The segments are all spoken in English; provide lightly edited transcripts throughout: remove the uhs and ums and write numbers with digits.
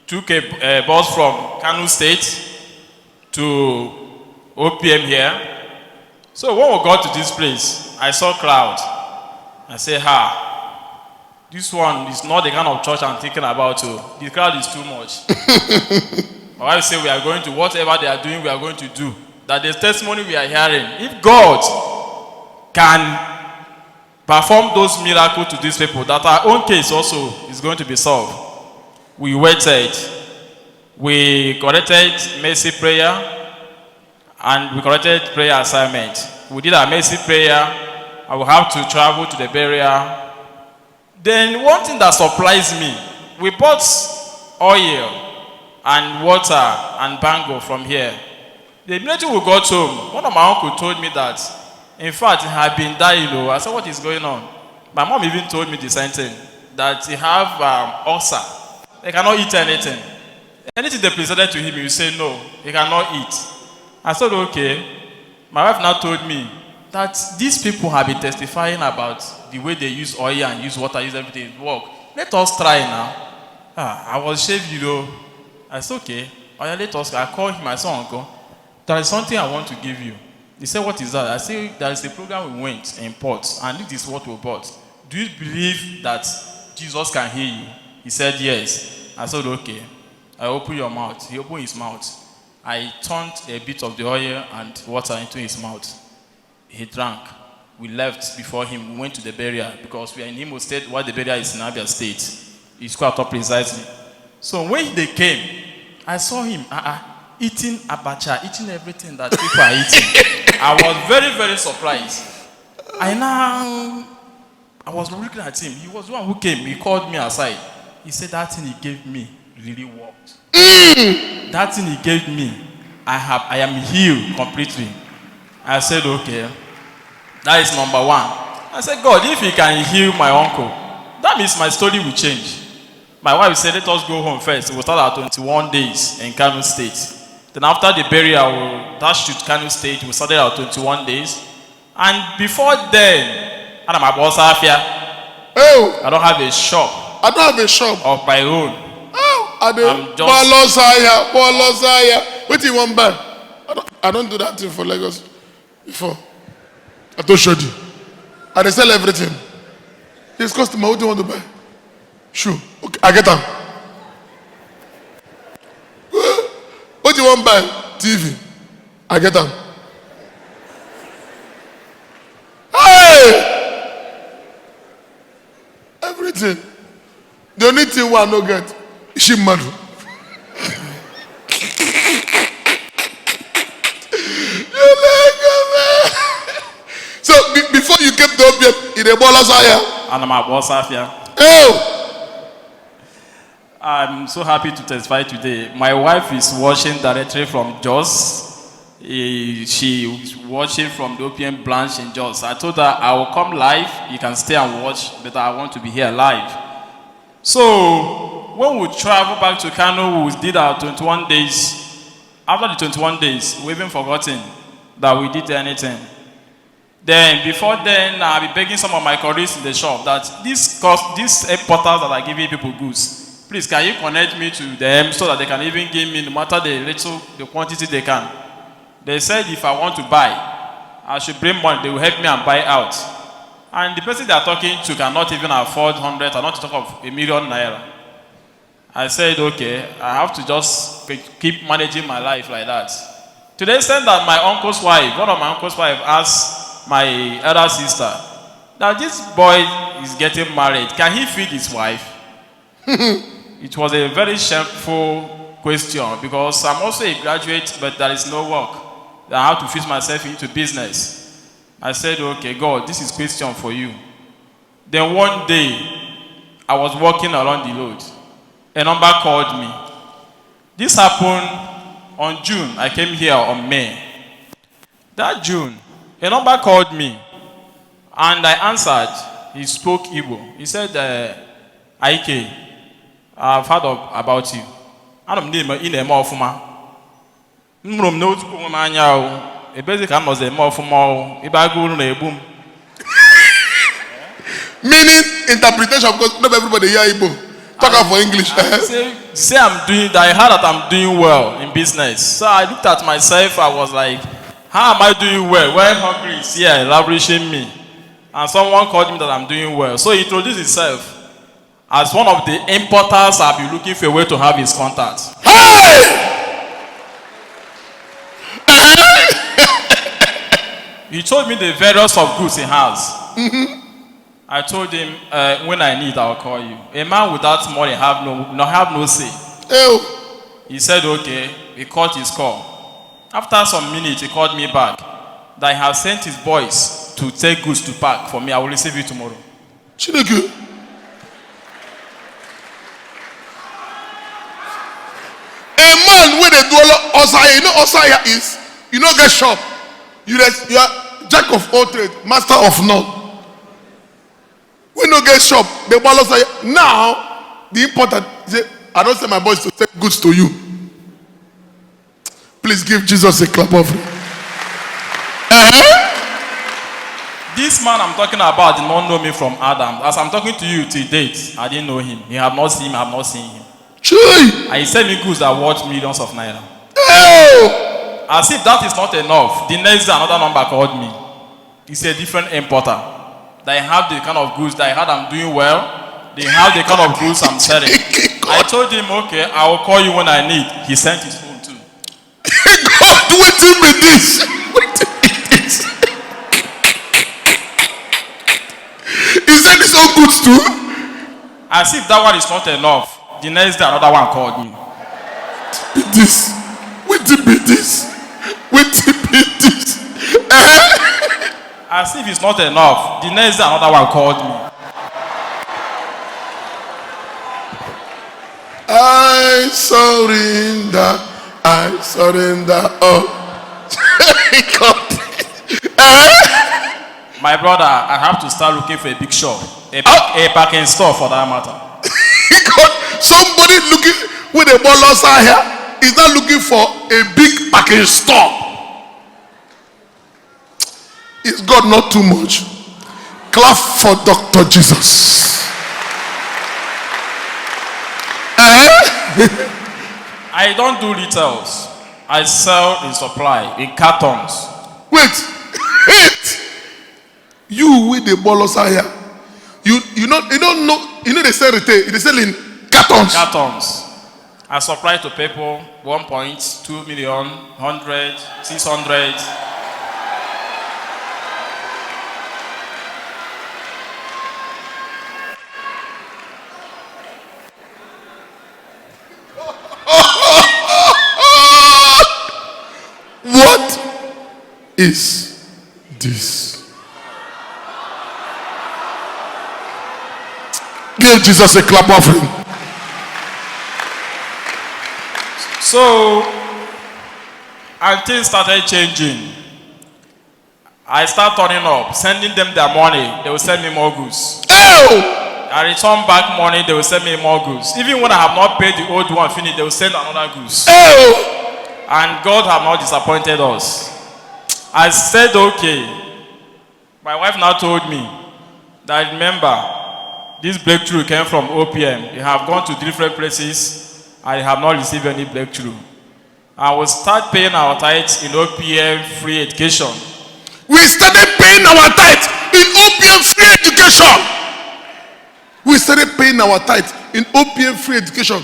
took a bus from Kano State to OPM here. So when we got to this place, I saw crowd. I said, this one is not the kind of church I'm thinking about. The crowd is too much. My wife said, we are going to, whatever they are doing, we are going to do. That the testimony we are hearing, if God can perform those miracles to these people, that our own case also is going to be solved. We waited. We corrected mercy prayer and we corrected prayer assignment. We did our mercy prayer. I will have to travel to the burial. Then one thing that surprised me, we bought oil and water and bangle from here. The minute we got home, one of my uncles told me that, in fact, he had been dying. I said, what is going on? My mom even told me the same thing, that he have ulcer. He cannot eat anything. Anything they presented to him, he say no, he cannot eat. I said, okay. My wife now told me that these people have been testifying about the way they use oil and use water, use everything to work. Let us try now. I was shaved, I said, okay. Let us. I called him, I said, uncle, there is something I want to give you. He said, what is that? I said, there is a program we went in Port, and this is what we bought. Do you believe that Jesus can hear you? He said, yes. I said, okay. I opened your mouth. He opened his mouth. I turned a bit of the oil and water into his mouth. He drank. We left before him. We went to the burial because we are in Imo State, while the burial is in Abia State. It's quite up precisely. So when they came, I saw him eating abacha, eating everything that people are eating. I was very, very surprised. I was looking at him. He was the one who came. He called me aside. He said, that thing he gave me really worked. That thing he gave me, I am healed completely. I said, okay. That is number one. I said, God, if he can heal my uncle, that means my story will change. My wife said, let us go home first. We'll start our 21 days in Kano State. Then after the burial, we'll dash to Kano State. We started our 21 days. And before then, I'm a boss here. Oh. I don't have a shop. I don't have a shop of my own. Oh, I'm just... What do you want buy? I don't do that thing for Lagos before. I don't show you. I sell everything. It's customer. What do you want to buy? Sure. Okay, I get them. What do you want to buy? TV. I get them. Hey! Everything. The only thing I no get is she mad. So before you came to OPM, in the ballers area. And I'm a boss here. Oh! I'm so happy to testify today. My wife is watching directly from Jos. She is watching from the OPM branch in Jos. I told her I will come live. You can stay and watch, but I want to be here live. So when we travel back to Kano, we did our 21 days. After the 21 days, we even forgotten that we did anything. Then before then, I'll be begging some of my colleagues in the shop that these portals that are giving people goods, please can you connect me to them so that they can even give me no matter the quantity they can. They said if I want to buy, I should bring money. They will help me and buy out. And the person they are talking to cannot even afford 100, or not to talk of ₦1 million. I said, okay, I have to just keep managing my life like that. To the extent that my uncle's wife, one of my uncle's wife asked my elder sister, that this boy is getting married, can he feed his wife? It was a very shameful question because I'm also a graduate, but there is no work. I have to fit myself into business. I said, okay, God, this is a question for you. Then one day, I was walking along the road. A number called me. This happened on June. I came here on May. That June, a number called me. And I answered. He spoke Igbo. He said, Ike, I've heard about you. I don't need in a more for my. Meaning interpretation, because not everybody hear Igbo. Talk out for English. Say I'm doing that. I heard that I'm doing well in business. So I looked at myself. I was like, how am I doing well? When hungry is here, elaborating me. And someone called me that I'm doing well. So he introduced himself as one of the importers. I'll be looking for a way to have his contact. Hey! He told me the various of goods he has. I told him, when I need, I'll call you. A man without money have no say. Oh. He said, okay. He called his call. After some minutes, he called me back that he has sent his boys to take goods to pack for me. I will receive it tomorrow. Chineke. A man with a dollar Osaya, you know Osaya is, you know, get shop. You are jack of all trades, master of none. We no get shop. The ballers say now the important. Say, I don't send my boys to take goods to you. Please give Jesus a clap of. This man I'm talking about did not know me from Adam. As I'm talking to you till date, I didn't know him. He have not seen him. I have not seen him. And he sent me goods that worth millions of naira. Oh. As if that is not enough, the next day another number called me. It's a different importer. They have the kind of goods that I heard I'm doing well. They have the kind of goods I'm selling. I told him, okay, I will call you when I need. He sent his phone too. God, waiting with this. He sent his own goods too. As if that one is not enough. The next day another one called me. Be this. Waiting be this. Waiting be this. As if it's not enough, the next day another one called me. I surrender. Oh. My brother, I have to start looking for a big shop. A packing store for that matter. Somebody looking with a ball here is not looking for a big packing store. Is God not too much? Clap for Dr. Jesus. I don't do retails. I sell in supply, in cartons. Wait. You with the bolos here. You don't know. You know they sell retail. They sell in cartons. Cartons. I supply to people 1.2 million, 100, 600. What is this? Give Jesus a clap offering. So, and things started changing. I start turning up, sending them their money. They will send me more goods. Oh! I return back money. They will send me more goods. Even when I have not paid the old one finish, they will send another goods. Oh! And God have not disappointed us. I said, okay. My wife now told me that, remember, this breakthrough came from OPM. They have gone to different places and they have not received any breakthrough. I will start paying our tithes in OPM free education. We started paying our tithes in OPM free education. We started paying our tithes in OPM free education.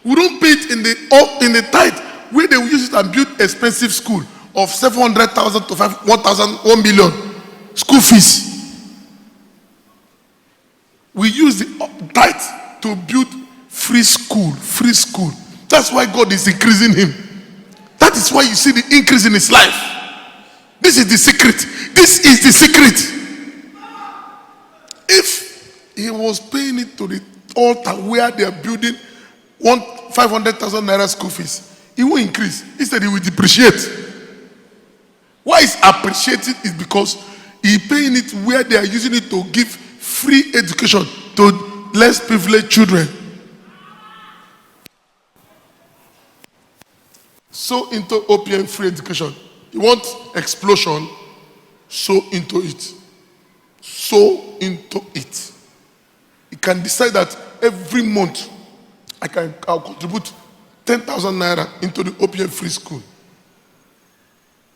We don't pay it in the tithe where they will use it and build expensive school of 700,000 to 1,000, 1 million school fees. We use the tithe to build free school. That's why God is increasing him. That is why you see the increase in his life. This is the secret. This is the secret. If he was paying it to the altar where they are building 500,000 naira school fees, it will increase. Instead, it will depreciate. Why is appreciating is because he paying it where they are using it to give free education to less privileged children. So into OPM free education. You want explosion? So into it. So into it. You can decide that every month I'll contribute 10,000 naira into the OPM free school.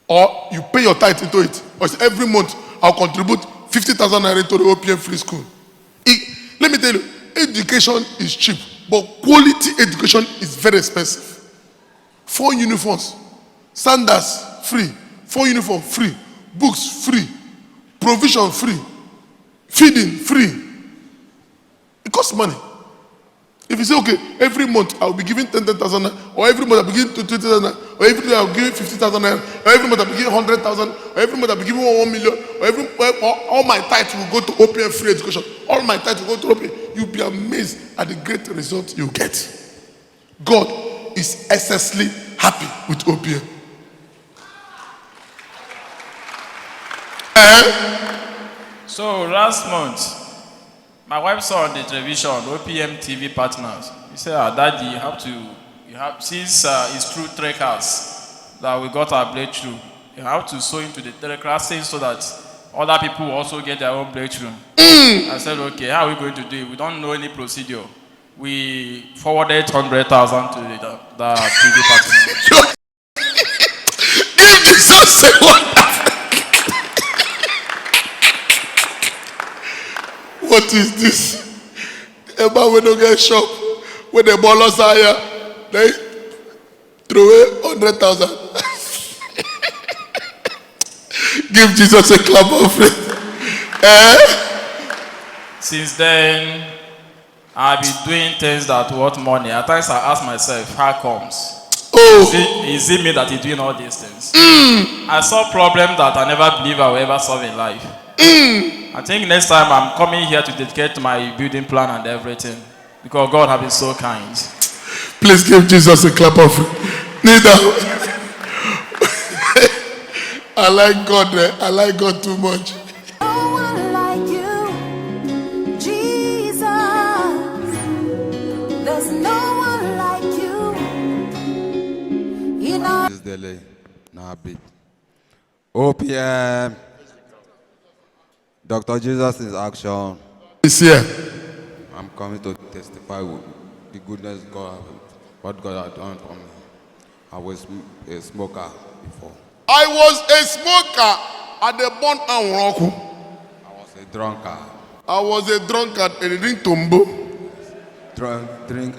Or you pay your tithe into it. Or every month I'll contribute 50,000 naira into the OPM free school. Let me tell you, education is cheap, but quality education is very expensive. 4 uniforms, sandals free, 4 uniforms free, books free, provision free, feeding free. It costs money. If you say, okay, every month I'll be giving 10,000, or every month I'll be giving 20,000, or every day I'll give 50,000, or every month I'll be giving 100,000, or every month I'll be giving 1 million, or all my tithe will go to OPM free education. All my tithe will go to OPM. You'll be amazed at the great result you get. God is excessively happy with OPM. So last month, my wife saw on the television OPM TV partners. He said, Daddy, since it's through trackers that we got our breakthrough, you have to sow into the trackers so that other people also get their own breakthrough. I said, okay, how are we going to do it? We don't know any procedure. We forwarded 100,000 to the TV partners. Give Jesus a wonder. What is this? About when you get shop, when the ballers are here, they throw away 100,000. Give Jesus a clap of faith. Since then, I've been doing things that worth money. At times I ask myself, how comes? Is it me that is doing all these things? I saw problems that I never believed I would ever solve in life. I think next time I'm coming here to dedicate my building plan and everything, because God has been so kind. Please give Jesus a clap of neither. I like God. I like God too much. No one like you, Jesus. There's no one like you. You know. This delay, now big. OPM. Dr. Jesus is action. He's here. I'm coming to testify with the goodness God, what God has done for me. I was a smoker before. I was a smoker at the Bon and Roku. I was a drunkard. I was a drunkard and drink tumbo. Drink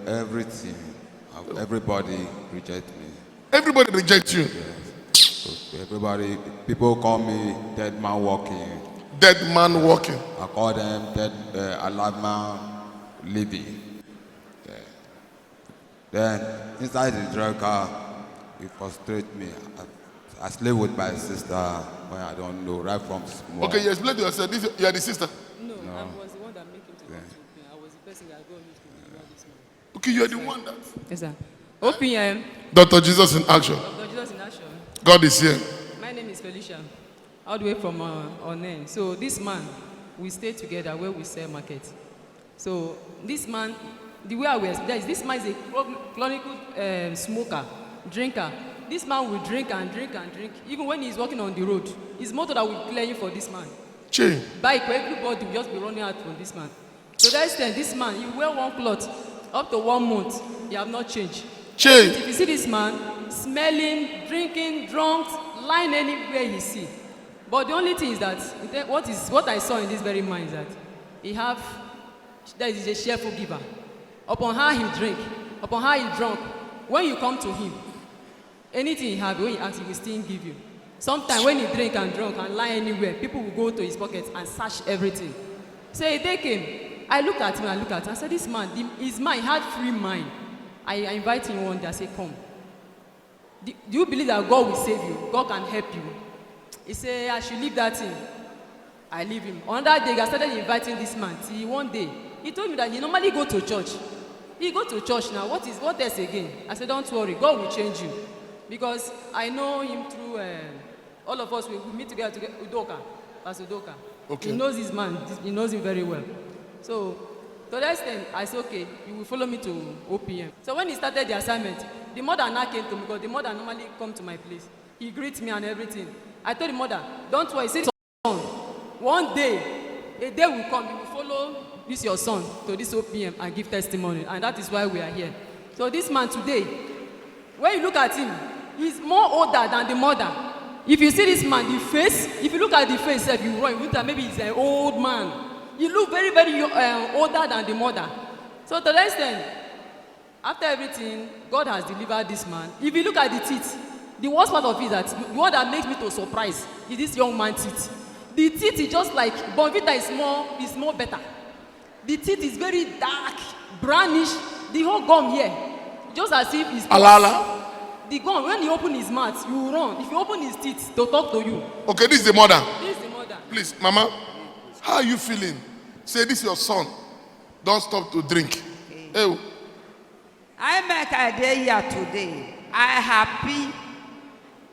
everything. Everybody reject me. Everybody rejects you. So everybody, people call me dead man walking. Dead man walking. I call them dead alive man living. Yeah. Then inside the drug car, it frustrates me. I sleep with my sister when I don't know, right from small. Okay, you explain to yourself. You are the sister. No, I was the one that made him to come to OPM. I was the person that God used to do this man. Okay, you are the one that. Yes, sir. OPM. Dr. Jesus in action. Dr. Jesus in action. God is here. My name is Felicia, all the way from Onen. So this man, we stay together where we sell market. So this man, the way I was, this man is a chronic smoker, drinker. This man will drink and drink and drink. Even when he's walking on the road, his motor that will clear you for this man. Che. Bike, everybody will just be running out from this man. So that extent, this man, you wear one cloth up to 1 month, you have not changed. Che. If you see this man, smelling, drinking, drunk, lying anywhere he see. But the only thing is that, what I saw in this very man is that there is a cheerful giver. Upon how he drink, upon how he drunk, when you come to him, anything he have, when you ask, he will still give you. Sometimes when he drink and drunk and lie anywhere, people will go to his pocket and search everything. So a day came, I look at him, I said, this man, his mind had free mind. I invite him one day, I say, come. Do you believe that God will save you? God can help you? He said, I should leave that thing. I leave him. On that day, I started inviting this man. Till one day, he told me that he normally go to church. He go to church now. What else again? I said, don't worry, God will change you. Because I know him through, all of us, we meet together Udoka, Pastor Udoka. Okay. He knows this man. He knows him very well. So, to that extent, I said, okay, you will follow me to OPM. So when he started the assignment, the mother now came to me, because the mother normally come to my place. He greets me and everything. I told the mother, don't worry, sit on. One day, a day will come, you will follow use your son to this OPM and give testimony, and that is why we are here. So this man today, when you look at him, he's more older than the mother. If you see this man, the face, if you look at the face, if you run, you think that maybe he's an old man. He look very, very older than the mother. So to the extent, after everything, God has delivered this man. If you look at the teeth, the worst part of it is that the one that makes me to surprise is this young man's teeth. The teeth is just like Bonvita is more better. The teeth is very dark, brownish. The whole gum here, just as if it's Alala. the gum. When he open his mouth, you run. If you open his teeth, to talk to you. Okay, this is the mother. This is the mother. Please, Mama, how are you feeling? Say this is your son. Don't stop to drink. Hey. I make a day here today. I happy.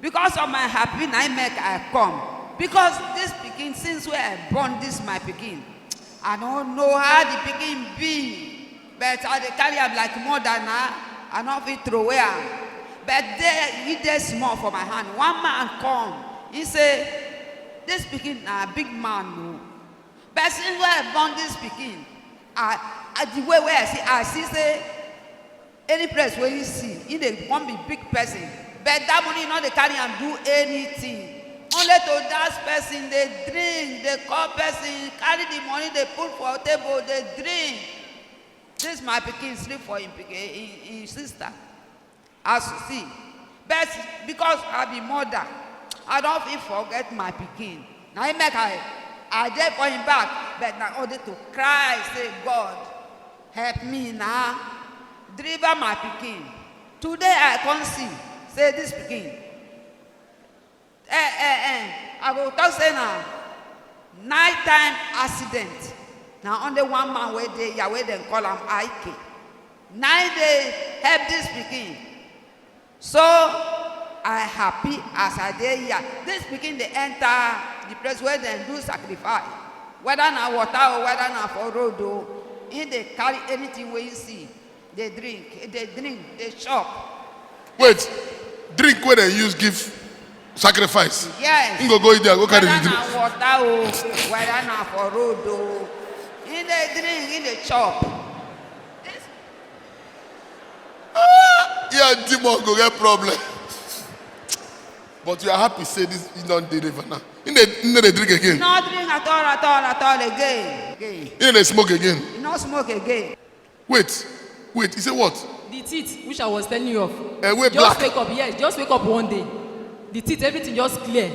Because of my happy, I make I come. Because this pikin, since we are born, this my pikin. I don't know how the pikin be. But I carry am like more than I not fit throw away am. But he dey small for my hand. One man come. He say, this pikin na big man no. But since we are born this pikin, the way where I see say, any place where you see, he dey come be big person. But that money not they carry and do anything. Only to that person, they drink, they call person, carry the money, they put for a table, they drink. This my pikin sleep for his sister. As you see. But because I be mother, I don't feel forget my pikin. Now he make I dey for him back, but now only to cry, say, God, help me now. Deliver my pikin. Today I can't see. Say this pikin. I go talk say now. Nighttime accident. Now only one man where they call him Ike. 9 days help this pikin. So I happy as I dey here. This pikin they enter the place where they do sacrifice. Whether na water or whether na for road o, if they carry anything where you see, they drink, they shop. Wait, drink where they use give sacrifice. Yes. You go eat there, go carry the Whether drink. na water o, whether na for road o, if they drink, if they chop. Yeah, demon go get problem. But you are happy say this you don't deliver now. You need to drink again. No drink at all again. You need to smoke again. You no smoke again. Wait, you say what? The teeth, which I was telling you of. Wait, just black. wake up, yes, just wake up one day. The teeth, everything just clear.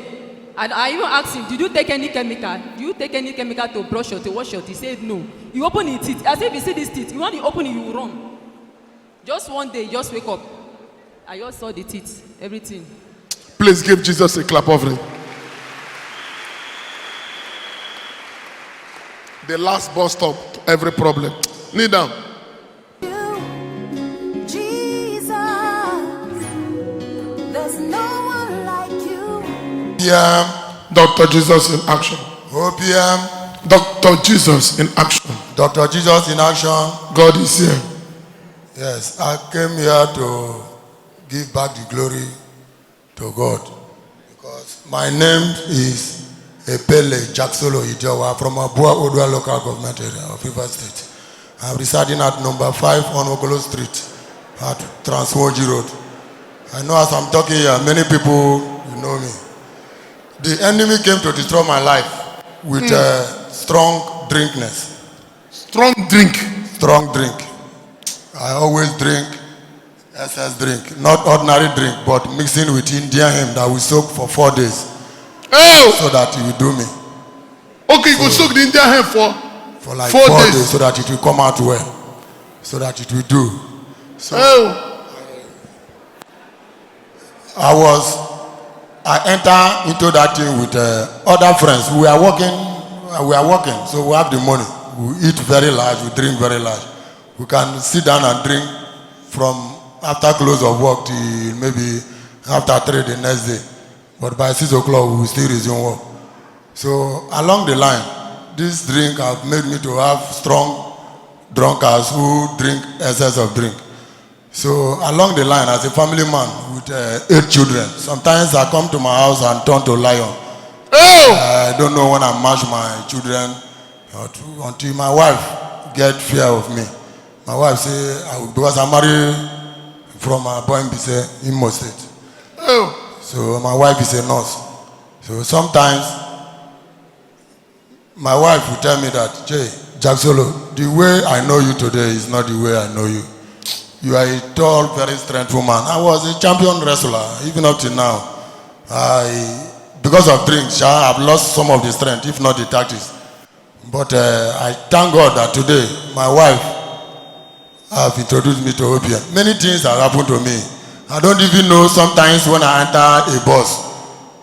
And I even asked him, did you take any chemical? Do you take any chemical to brush your teeth, wash your teeth? He said no. You open his teeth. As if you see this teeth, you want to open it, you run. Just one day, just wake up. I just saw the teeth, everything. Please give Jesus a clap offering. The last bus stop to every problem. Kneel down. Jesus, there's no one like you. Yeah, Dr. Jesus in action. OPM, Dr. Jesus in action. Dr. Jesus in action. God is here. Yes, I came here to give back the glory to God. Because my name is Epele Jacksolo Ijawa from Abua Odua local government area of River State. I'm residing at number 5 on Ogolo Street at Transwoji Road. I know as I'm talking here, many people you know me. The enemy came to destroy my life with strong drinkness. Strong drink. Strong drink. I always drink SS drink, not ordinary drink, but mixing with Indian hemp that we soak for 4 days. Oh! So that it will do me. Okay, you go soak the Indian hemp for like 4 4 days. days so that it will come out well. So that it will do. So I enter into that thing with other friends. We are working, so we have the money. We eat very large, we drink very large. We can sit down and drink from after close of work till maybe after 3 the next day. But by 6 o'clock we will still resume work. So along the line, this drink have made me to have strong drunkards who drink excess of drink. So along the line, as a family man with 8 children, sometimes I come to my house and turn to lion. I don't know when I match my children until my wife get fear of me. My wife say, because I'm married from a boy in Imo State. Oh, So my wife is a nurse. So sometimes my wife will tell me that, Jay, Jack Solo, the way I know you today is not the way I know you. You are a tall, very strengthful man. I was a champion wrestler, even up to now. Because of drinks, I've lost some of the strength, if not the tactics. But I thank God that today, my wife have introduced me to OPM. Many things have happened to me. I don't even know sometimes when I enter a bus,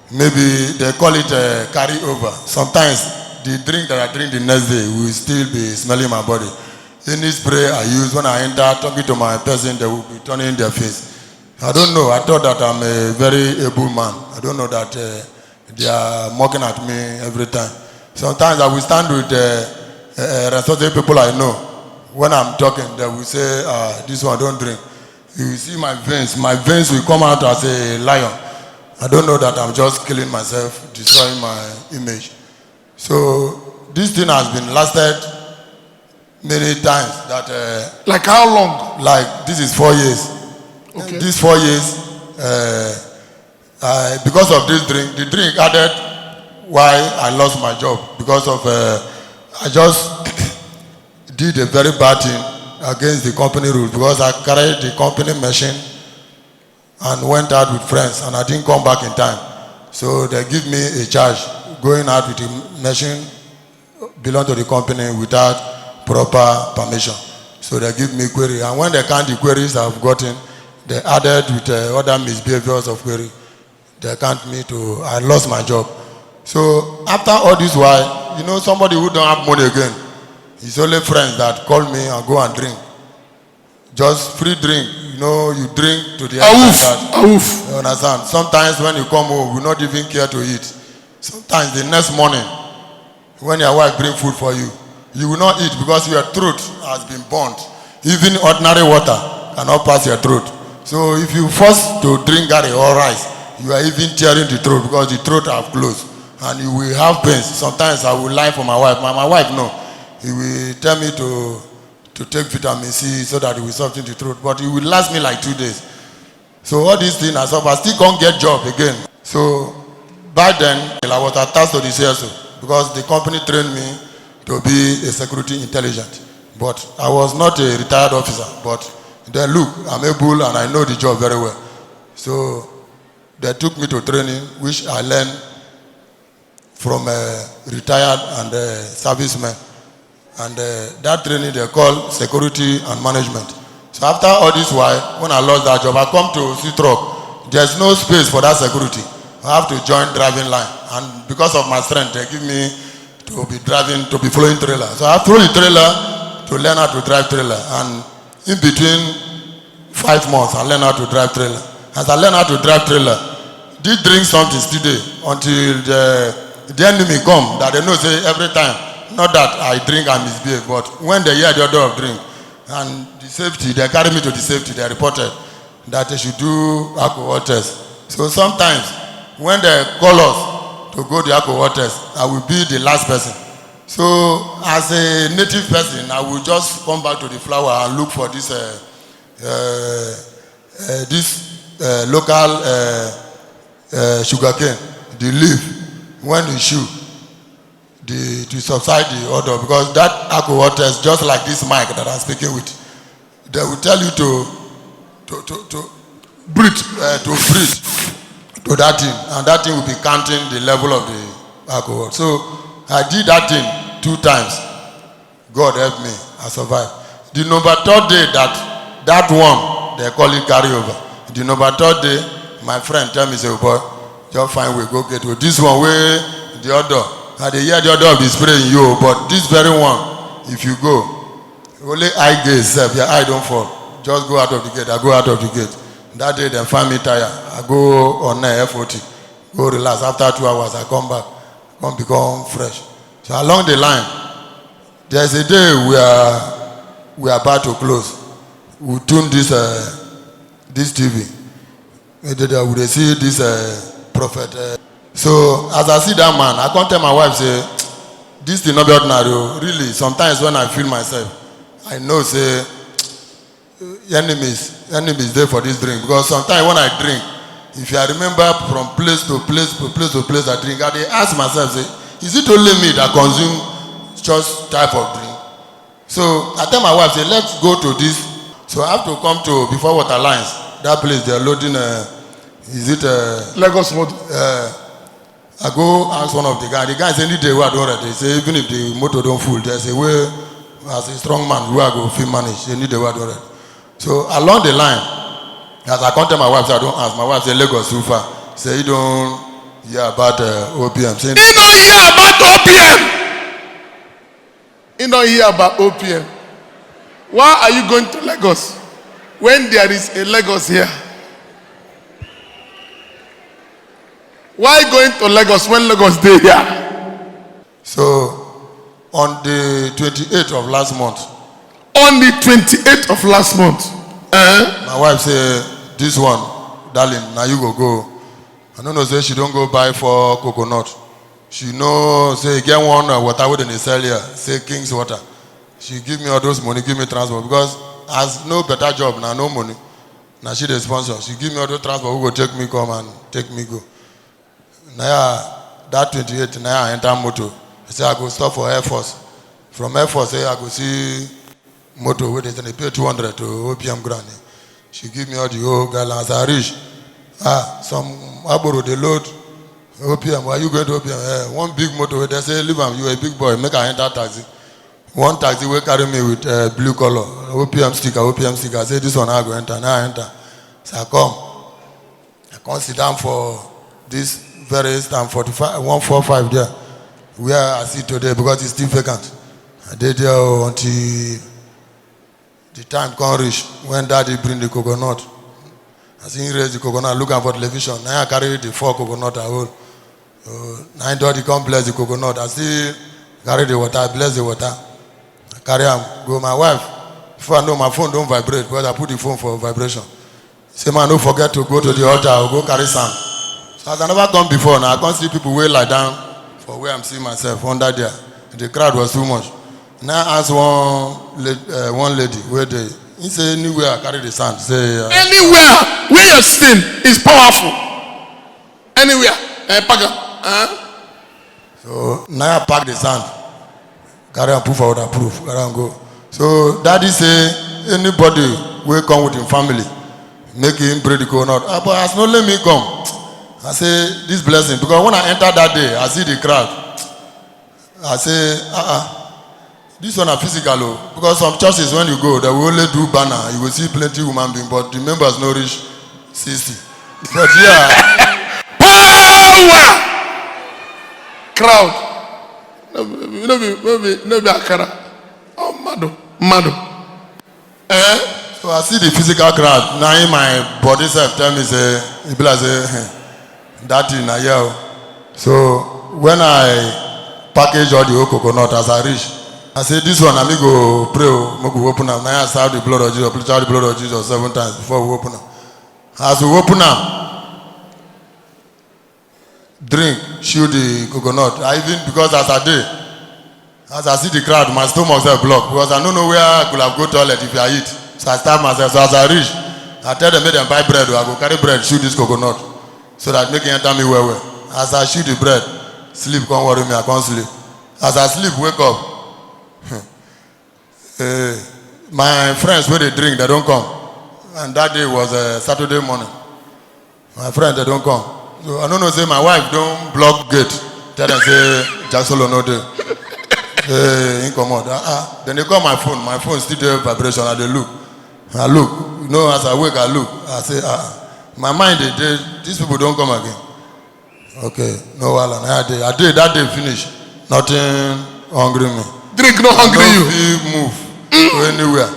maybe they call it carry over. Sometimes the drink that I drink the next day will still be smelling my body. Any spray I use when I enter talking to my person, they will be turning their face. I don't know. I thought that I'm a very able man. I don't know that they are mocking at me every time. Sometimes I will stand with responsible people I know. When I'm talking, they will say, this one don't drink. You will see my veins. My veins will come out as a lion. I don't know that I'm just killing myself, destroying my image. So this thing has been lasted many times. That like how long? like this is 4 years. Okay. These 4 years, because of this drink, the drink added why I lost my job. Because of, I just did a very bad thing against the company rules, because I carried the company machine and went out with friends, and I didn't come back in time. So they give me a charge going out with the machine belong to the company without proper permission. So they give me query, and when they count the queries I've gotten, they added with other misbehaviors of query. They count me to, I lost my job. So after all this while, you know, somebody who don't have money again, it's only friends that call me and go and drink. Just free drink, you know, you drink to the end. You understand? Sometimes when you come home, you not even care to eat. Sometimes the next morning, when your wife bring food for you, you will not eat because your throat has been burnt. Even ordinary water cannot pass your throat. So if you force to drink garri or rice, you are even tearing the throat because the throat have closed. And you will have pains. Sometimes I will lie for my wife. My wife, no. He will tell me to take vitamin C so that it will soften the throat. But it will last me like 2 days. So all these things I suffer, I still can't get job again. So back then, I was attached to the CSO because the company trained me to be a security intelligence. But I was not a retired officer. But then look, I'm able and I know the job very well. So they took me to training, which I learned from a retired and a serviceman. And that training they call security and management. So after all this while, when I lost that job, I come to C-Truck. There's no space for that security. I have to join driving line. And because of my strength, they give me to be driving, to be following trailer. So I flew the trailer to learn how to drive trailer. And in between 5 months, I learned how to drive trailer. As I learned how to drive trailer, did drink something still day until the enemy come that they know say every time. Not that I drink and misbehave, but when they hear the order of drink and the safety, they carry me to the safety, they reported that they should do alcohol test. So sometimes when they call us to go the alcohol test, I will be the last person. So as a native person, I will just come back to the flower and look for this local sugarcane, the leaf, when you chew. To subside the odor, because that alcohol test, just like this mic that I'm speaking with, they will tell you to breathe to that thing, and that thing will be counting the level of the alcohol. So I did that thing 2 times. God helped me, I survived. The number 3rd day that one they call it carryover. The number 3rd day, my friend tell me, say, oh boy, just find way, go get with this one where the odor. And they hear the order of the spray in you, but this very one, if you go, only eye gaze, your eye don't fall. Just go out of the gate. I go out of the gate. That day, they find me tired. I go on FOT, go relax. After 2 hours, I come back, come become fresh. So along the line, there's a day we are about to close. We tune this TV. We see this prophet. So as I see that man, I can't tell my wife, say, this thing not be ordinary. Really, sometimes when I feel myself, I know say enemies there for this drink, because sometimes when I drink, if I remember from place to place I drink, I dey ask myself, say, is it only me that consume such type of drink? So I tell my wife, say, let's go to this. So I have to come to before Water Lines. That place they're loading. Lagos motor? I go ask one of the guys. The guy say, any day we are doing ready. Say even if the motor don't full, they say, well, as a strong man, we are go feel manage. Any day we are doing ready. So along the line, as I come tell my wife, say, I don't ask. My wife say Lagos too far. Say you don't hear about OPM. Say, you don't hear about OPM. You don't hear about OPM. Why are you going to Lagos when there is a Lagos here? Why going to Lagos when Lagos day here? So on the 28th of last month. On the 28th of last month. My wife say, this one, darling, now you go. I don't know, say she don't go buy for coconut. She know, say, get one water within the sell here, say King's water. She give me all those money, give me transport, because as no better job, now no money. Now she the sponsor. She give me all the transport, who go take me come and take me go. Now that 28, now I enter motor. I say I go stop for Air Force. From Air Force, say I go see motor where they pay 200 to OPM grant. She give me all the whole guidelines. I reach. Some Aboro they load OPM. Why you going to OPM? One big motor where they say, leave him, you a big boy, make I enter taxi. One taxi will carry me with blue color, OPM sticker. I say, this one I go enter. Now I enter. So I come sit down for this very stand 145 there, where I sit today, because it's still vacant. I did there until the time come reach when daddy bring the coconut. I see him raise the coconut, looking for television. Now I carry the 4 coconut I hold. Now daddy come bless the coconut. I see carry the water, I bless the water. I carry him, go my wife. Before I know my phone don't vibrate, because I put the phone for vibration. Say, man, don't forget to go to the altar or go carry sand. So as I never come before, now I can't see people way lie down for where I'm seeing myself under there. The crowd was too much. Now I asked one lady where they, he say anywhere I carry the sand. Say anywhere where you're sitting is powerful. Anywhere, So now I pack the sand, carry and put for waterproof, carry and go. So daddy say anybody will come with him family, make him pray the coconut. But as no let me come. I say this blessing, because when I enter that day, I see the crowd. I say, this one are physical, because some churches when you go, they will only do banner. You will see plenty human beings, but the members no reach 60. But yeah, power, crowd. No be akara. Oh, mado. So I see the physical crowd. Now in my body self tell me say, it be like say, that in a year. So when I package all the whole coconut as I reach, I say, this one, I go pray, go open up. Now I serve the blood of Jesus, please the blood of Jesus 7 times before we open up. As we open up, drink, chew the coconut. I even, because as I see the crowd, my stomach is blocked, because I don't know where I could have go to toilet if I eat. So I start myself. So as I reach, I tell them, make them buy bread, or I go carry bread, chew this coconut, so that make it enter me well. As I chew the bread, sleep can't worry me, I can't sleep. As I sleep, wake up. My friends, when they drink, they don't come. And that day was Saturday morning. My friends, they don't come. So I don't know, say my wife don't block gate. Tell them, say, Jacksolo no day. Then they call my phone. My phone still there vibration. I look. I look. You know, as I wake, I look. I say, my mind, these people don't come again. Okay, no while. That day finish. Nothing hungry me. Drink no hungry you. Move to anywhere.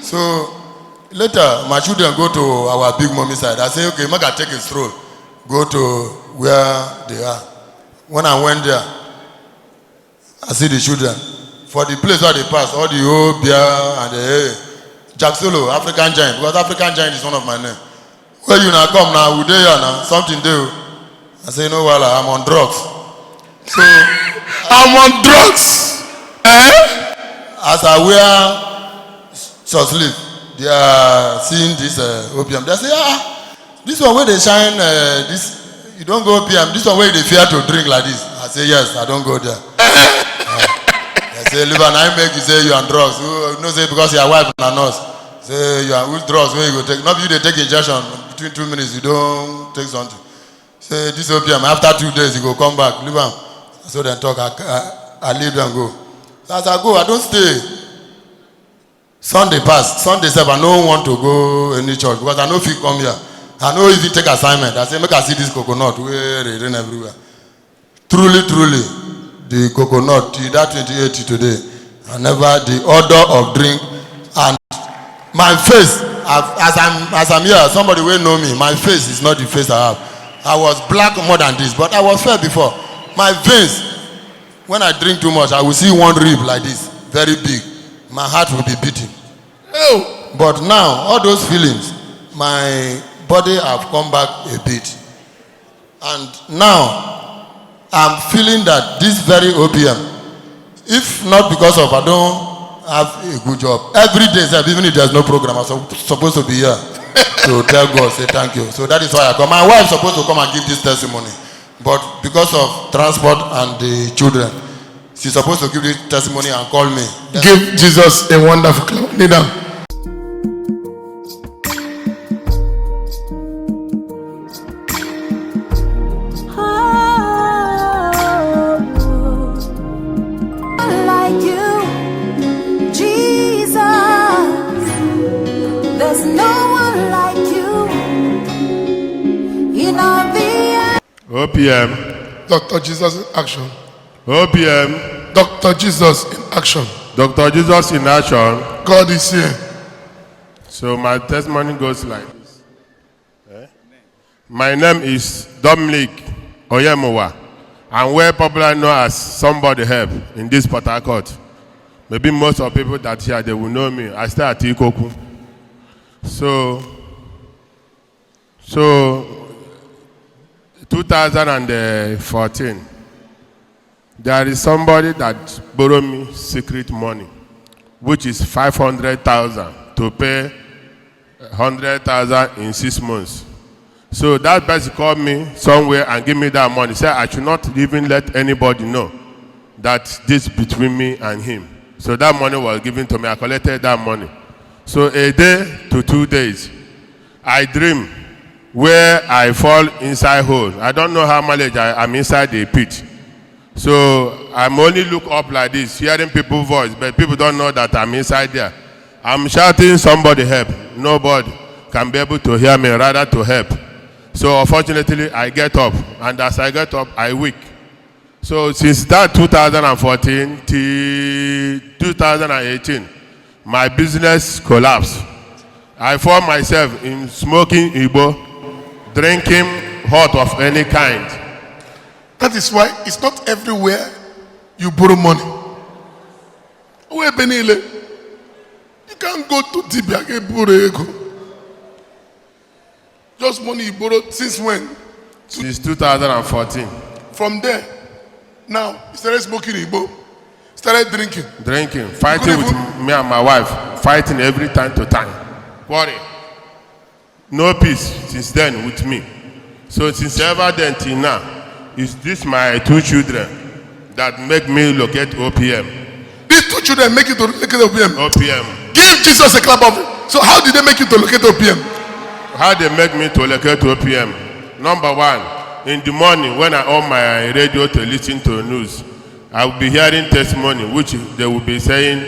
So later, my children go to our big mommy side. I say, okay, make I take a stroll. Go to where they are. When I went there, I see the children. For the place where they pass, all the old beer and the Jacksolo, African giant, because African giant is one of my names. Where you now come now, we there now, something there. I say, no, well, I'm on drugs. So I'm on drugs. as I wear short sleeve. They are seeing this opium. They say, this one where they shine, this, you don't go opium. This one where they fear to drink like this. I say, yes, I don't go there. They say, live and I make you say you on drugs. You know, say because your wife and a nurse. Say you are with drugs, where you go take. Not you they take injection between 2 minutes, you don't take something. Say this opium, after 2 days you go come back, leave them. So then talk, I leave them go. So as I go, I don't stay. Sunday pass, Sunday 7, I don't want to go any church because I know if you come here. I know if you take assignment, I say make I see this coconut where they rain everywhere. Truly, the coconut, that 28 today, I never the order of drink and my face, as I'm here, somebody will know me. My face is not the face I have. I was black more than this, but I was fair before. My veins, when I drink too much, I will see one rib like this, very big. My heart will be beating. Oh. But now, all those feelings, my body have come back a bit. And now, I'm feeling that this very opium, if not because of I don't have a good job, every day, even if there's no program, I'm supposed to be here to tell God, say thank you. So that is why I come. My wife is supposed to come and give this testimony. But because of transport and the children, she's supposed to give this testimony and call me. Give Jesus a wonderful clap. Kneel down. Like you, Jesus. There's no one like you. In all the OPM. Dr. Jesus in action. OPM. Dr. Jesus in action. Dr. Jesus in action. God is here. So my testimony goes like this. My name is Dominic Oyemowa. I'm well popular known as somebody help in this Port Harcourt. Maybe most of the people that here, they will know me. I stay at Ikoku. So 2014, there is somebody that borrowed me secret money, which is 500,000 to pay 100,000 in 6 months. So that person called me somewhere and give me that money. Said I should not even let anybody know that this between me and him. So that money was given to me. I collected that money. So a day to 2 days, I dream where I fall inside hole. I don't know how much I'm inside the pit. So I'm only look up like this, hearing people's voice, but people don't know that I'm inside there. I'm shouting, somebody help. Nobody can be able to hear me, rather to help. So unfortunately, I get up, and as I get up, I weak. So since that 2014 till 2018, my business collapsed. I found myself in smoking Igbo, drinking hot of any kind. That is why it's not everywhere you borrow money. Where Benile, you can't go to Tibia and borrow ego. Just money you borrowed since when? Since 2014. From there, now you started smoking Igbo, started drinking. Drinking, fighting with me and my wife, fighting every time to time. Worry. No peace since then with me. So since ever then till now, is this my 2 children that make me locate OPM. These 2 children make you to locate OPM? OPM. Give Jesus a clap of it. So how did they make you to locate OPM? How they make me to locate OPM? Number 1, in the morning when I on my radio to listen to news, I will be hearing testimony which they will be saying,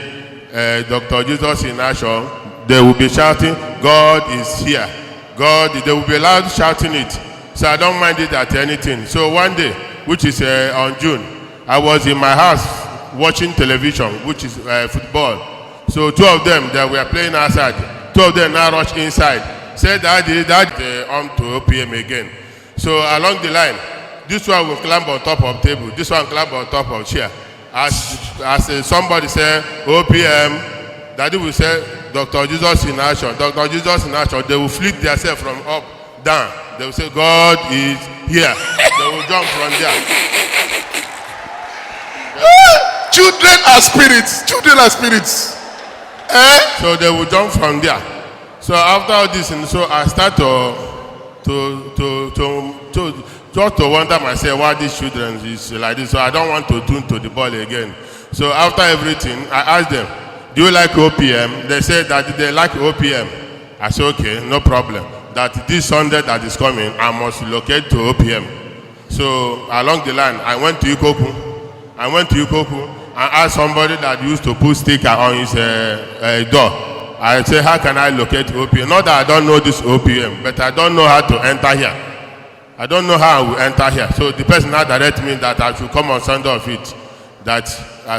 Dr. Jesus in action. They will be shouting, God is here. God, they will be loud shouting it. So I don't mind it at anything. So one day, which is on June, I was in my house watching television, which is football. So 2 of them, they were playing outside. 2 of them now rushed inside. Said that on to OPM again. So along the line, this one will climb on top of table. This one climb on top of chair. As somebody said, OPM, Daddy will say, Dr. Jesus in action. Dr. Jesus in action. They will flip themselves from up, down. They will say, God is here. They will jump from there. Children are spirits. Children are spirits. So they will jump from there. So after all this, and so I start to just to wonder myself why these children is like this. So I don't want to tune to the ball again. So after everything, I asked them, do you like OPM? They said that they like OPM. I said, okay, no problem. That this Sunday that is coming, I must locate to OPM. So along the line, I went to Ikoku and asked somebody that used to put sticker on his door. I said, how can I locate OPM? Not that I don't know this OPM, but I don't know how to enter here. I don't know how I will enter here. So the person now directed me that I should come on Sunday of it. That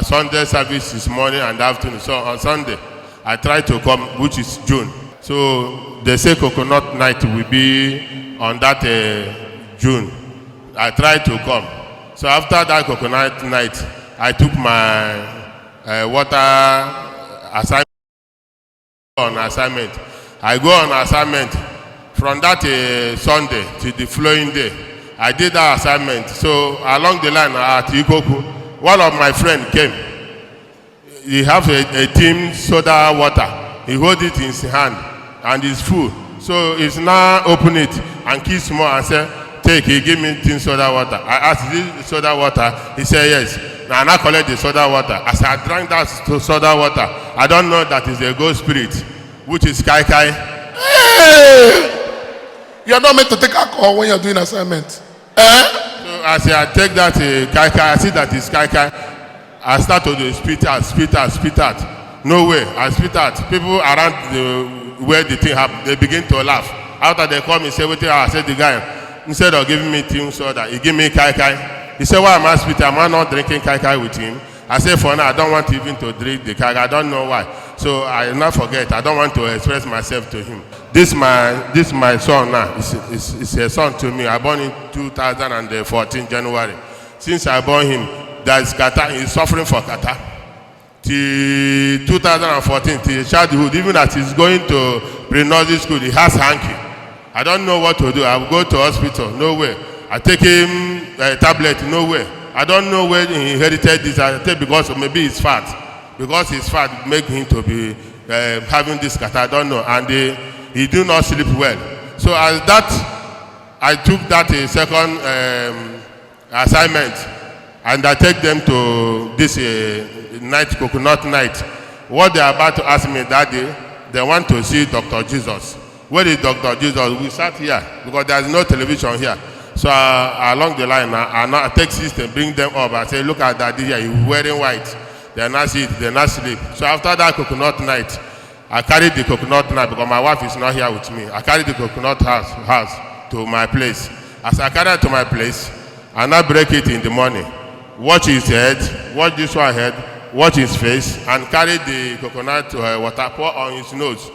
Sunday service is morning and afternoon. So on Sunday, I try to come, which is June. So they say coconut night will be on that June. I tried to come. So after that coconut night, I took my water assignment on assignment. I go on assignment from that Sunday to the following day. I did that assignment. So along the line at Ikoku, one of my friends came. He have a team soda water. He hold it in his hand and it's full. So he's now open it and kiss more and say, take, he give me tin soda water. I asked, is this soda water? He said, yes. Now I collect the soda water. As I drank that soda water, I don't know that is a ghost spirit, which is Kai Kai. Hey! You are not meant to take alcohol when you are doing assignment. So as I take that Kai Kai, I see that it's Kai Kai. I start to do spit out. No way. I spit out. People around where the thing happened, they begin to laugh. After they come, he said, wait, I said, the guy, instead of giving me tin soda, he give me Kai Kai. He said, why am I spitting? Am I not drinking Kai Kai with him? I said, for now, I don't want even to drink the Kai Kai. I don't know why. So I will not forget. I don't want to express myself to him. This my son now. It's a son to me. I born in 2014 January. Since I born him, there's kata. He's suffering for kata. Till 2014, till childhood, even as he's going to pre-nursery school, he has hanky. I don't know what to do. I will go to hospital. No way. I take him a tablet. No way. I don't know where he inherited this. I take because maybe he's fat. Because he's fat, make him to be having this kata. I don't know. And he do not sleep well. So as that, I took that second assignment, and I take them to this night, coconut night. What they are about to ask me that day, they want to see Dr. Jesus. Where is Dr. Jesus? We sat here because there is no television here. So along the line, I take system, bring them up. I say, look at that here, he's wearing white. They not sit, they not sleep. So after that coconut night, I carried the coconut night because my wife is not here with me. I carried the coconut house to my place. As I carried it to my place, I now break it in the morning. Watch his head, watch this one head, watch his face, and carry the coconut water pour on his nose.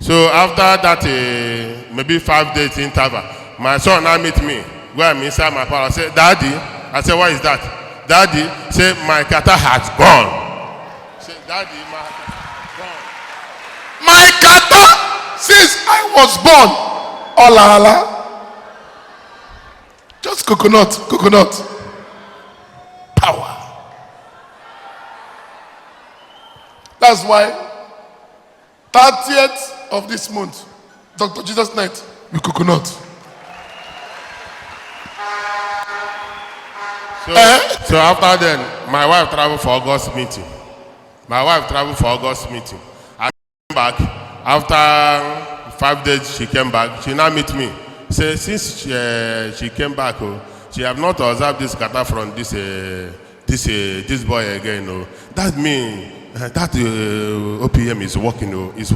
So after that, maybe 5 days interval, my son now meet me. Go I'm inside my parlor. I say, Daddy. I say, what is that? Daddy, say my kata has gone. Say, Daddy, my kata has gone. My kata, since I was born, Allah. Just coconut. Power. That's why 30th of this month, Dr. Jesus night, we coconut. So after then, my wife traveled for August meeting. I came back. After 5 days, she came back. She now meet me. Say, since she came back, she have not observed this kata from this boy again. That means that OPM is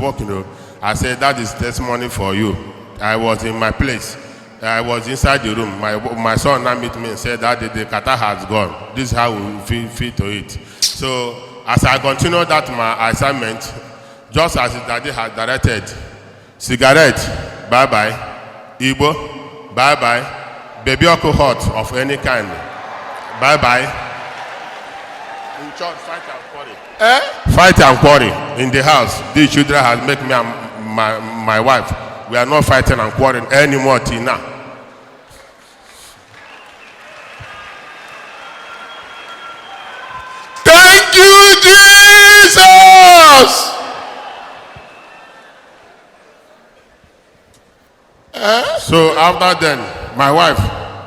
working. I said, that is testimony for you. I was in my place. I was inside the room. My son now meet me and said that the kata has gone. This is how we feel to it. So as I continue that my assignment, just as Daddy had directed, cigarette, bye-bye, Igbo, bye-bye, baby alcohol of any kind, bye-bye. In church, fight and quarrel. Fight and quarrel in the house. These children has make me and my wife. We are not fighting and quarreling anymore till now. Thank you, Jesus. So after then, my wife,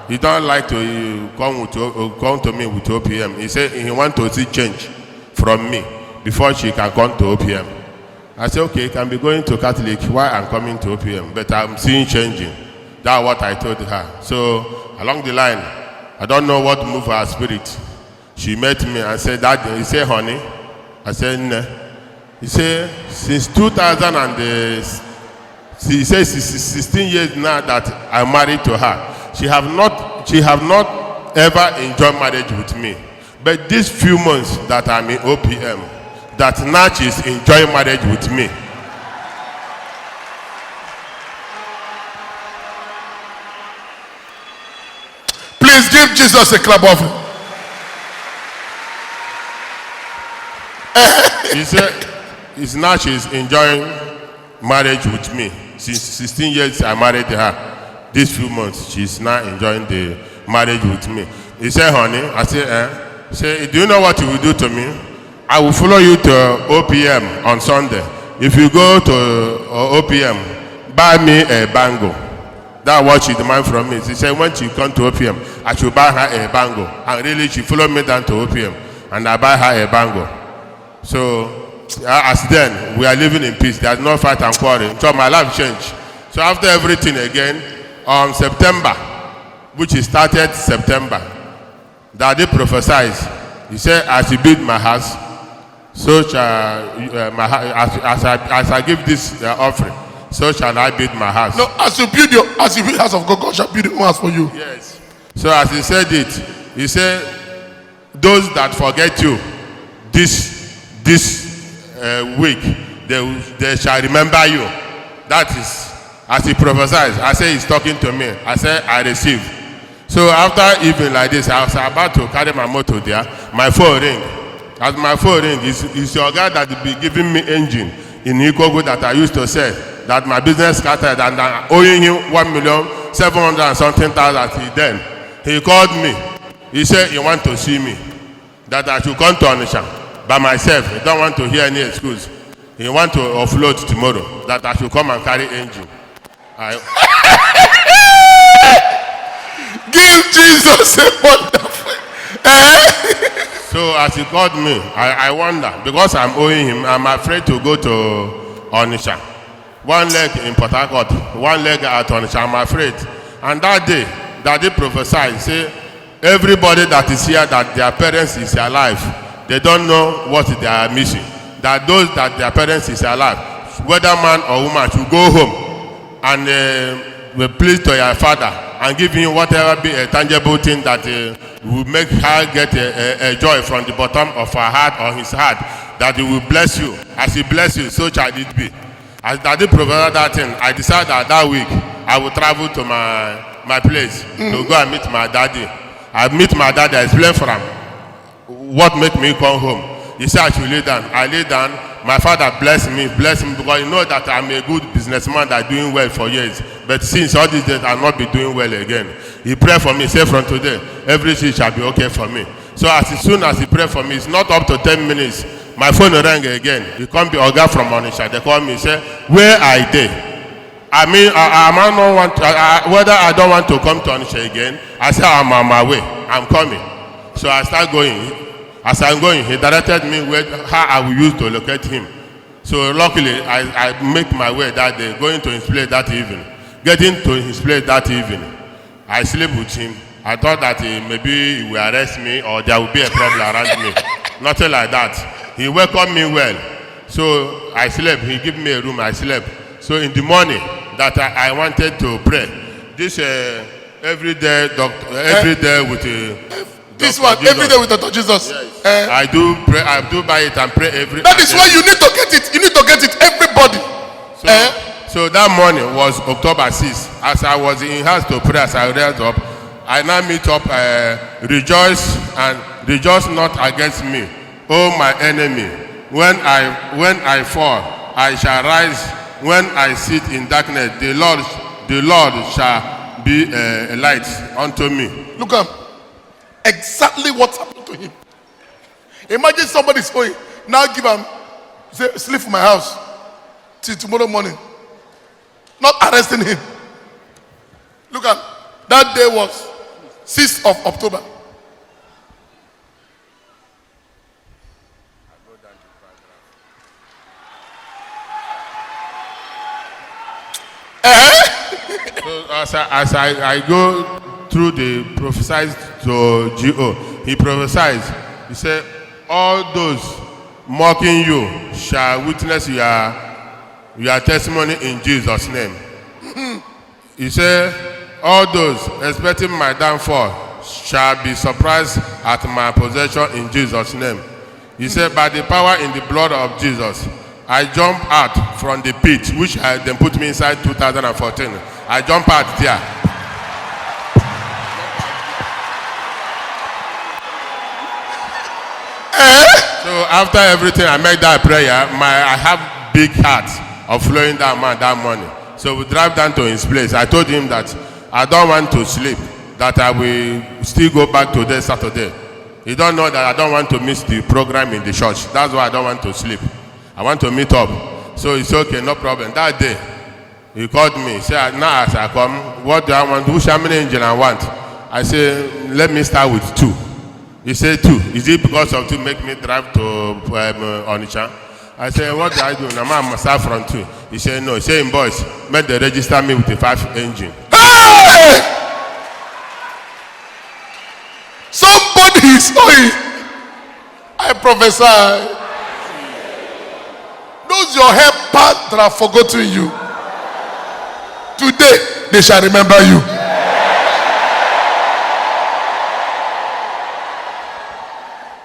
he don't like to come to me with OPM. He said he want to see change from me before she can come to OPM. I said, okay, you can be going to Catholic. Why I'm coming to OPM? But I'm seeing changing. That's what I told her. So along the line, I don't know what moved her spirit. She met me and said, Daddy, he said, honey. I said, no. He said, since 2000 and she says 16 years now that I'm married to her. She have not ever enjoyed marriage with me. But these few months that I'm in OPM, that now she's enjoying marriage with me. Please give Jesus a clap offering. He said, it's now she's enjoying marriage with me. Since 16 years I married her. These few months, she's now enjoying the marriage with me. He said, honey, I said, He said, do you know what you will do to me? I will follow you to OPM on Sunday. If you go to OPM, buy me a bangle. That's what she demand from me. She said, when she come to OPM, I should buy her a bangle. And really, she followed me down to OPM, and I buy her a bangle. So, as then, we are living in peace. There's no fight and quarrel. So my life changed. So after everything again, on September, which is started September, Daddy prophesied. He said, as you build my house, so shall as I give this offering, so shall I build my house. No, as you build house of God, God shall build your house for you. Yes. So as he said it, he said, those that forget you this week, they shall remember you. That is, as he prophesied. I say he's talking to me. I said, I receive. So after evening like this, I was about to carry my motor there. My phone ring. As my phone ring, it's your guy that will be giving me engine in Ikogo that I used to sell. That my business scattered and I'm owing him 1,700,000 and something thousand. Then he called me. He said he want to see me. That I should come to Onisha by myself. He don't want to hear any excuse. He want to offload tomorrow. That I should come and carry engine. Give Jesus a wonderful. So as he called me, I wonder, because I'm owing him, I'm afraid to go to Onisha. One leg in Port Harcourt, one leg at Onisha, I'm afraid. And that day, Daddy prophesied, say, everybody that is here, that their parents is alive, they don't know what they are missing. That those that their parents is alive, whether man or woman, should go home and be pleased to your father and give him whatever be a tangible thing that will make her get a joy from the bottom of her heart or his heart, that he will bless you. As he bless you, so shall it be. As Daddy provided that thing, I decided that week I will travel to my place to go and meet my daddy. I meet my daddy, I explain for him what make me come home. He said I should lay down. I lay down. My father blessed me because you know that I'm a good businessman that doing well for years. But since all these days I'll not be doing well again. He prayed for me, say from today, everything shall be okay for me. So as soon as he prayed for me, it's not up to 10 minutes. My phone rang again. He come be Oga from Onisha. They call me, say, where are they? I mean, I don't want to, whether I don't want to come to Onisha again, I say I'm on my way. I'm coming. So I start going. As I'm going, he directed me how I will use to locate him. So luckily, I make my way that day, going to his place that evening. Getting to his place that evening, I sleep with him. I thought that maybe he will arrest me or there will be a problem around me. Nothing like that. He welcomed me well. So I slept. He gave me a room. I slept. So in the morning that I wanted to pray, this every day with this one, Jesus. every day with Dr. Jesus. Yes. I do pray. I do buy it and pray every. That is why you need to get it. You need to get it, everybody. So that morning was October 6th. As I was in house to pray, as I raised up, I now meet up, rejoice and rejoice not against me, O my enemy. When I fall, I shall rise. When I sit in darkness, the Lord shall be a light unto me. Look at exactly what happened to him. Imagine somebody's going, now give him, say, sleep in my house till tomorrow morning. Not arresting him. That day was 6th of October. So as I go through the prophesied to G.O., he prophesied. He said, all those mocking you shall witness your testimony in Jesus' name. He said, all those expecting my downfall shall be surprised at my possession in Jesus' name. He said, by the power in the blood of Jesus, I jump out from the pit, which then put me inside 2014. I jump out there. So after everything, I made that prayer. I have big heart of flowing that money. So we drive down to his place. I told him that I don't want to sleep, that I will still go back today, Saturday. You don't know that I don't want to miss the program in the church. That's why I don't want to sleep. I want to meet up. So it's okay, no problem. That day, he called me. He said, now as I come, what do I want? Which how many engine I want? I said, let me start with 2. He said 2. Is it because of 2 make me drive to Onitsha? I said, what do I do? Now I must start from 2. He said, no. He said, boys, make they register me with the 5 engine. Hey! Somebody is sowing. I prophesy. Those your helpers that have forgotten you, today they shall remember you.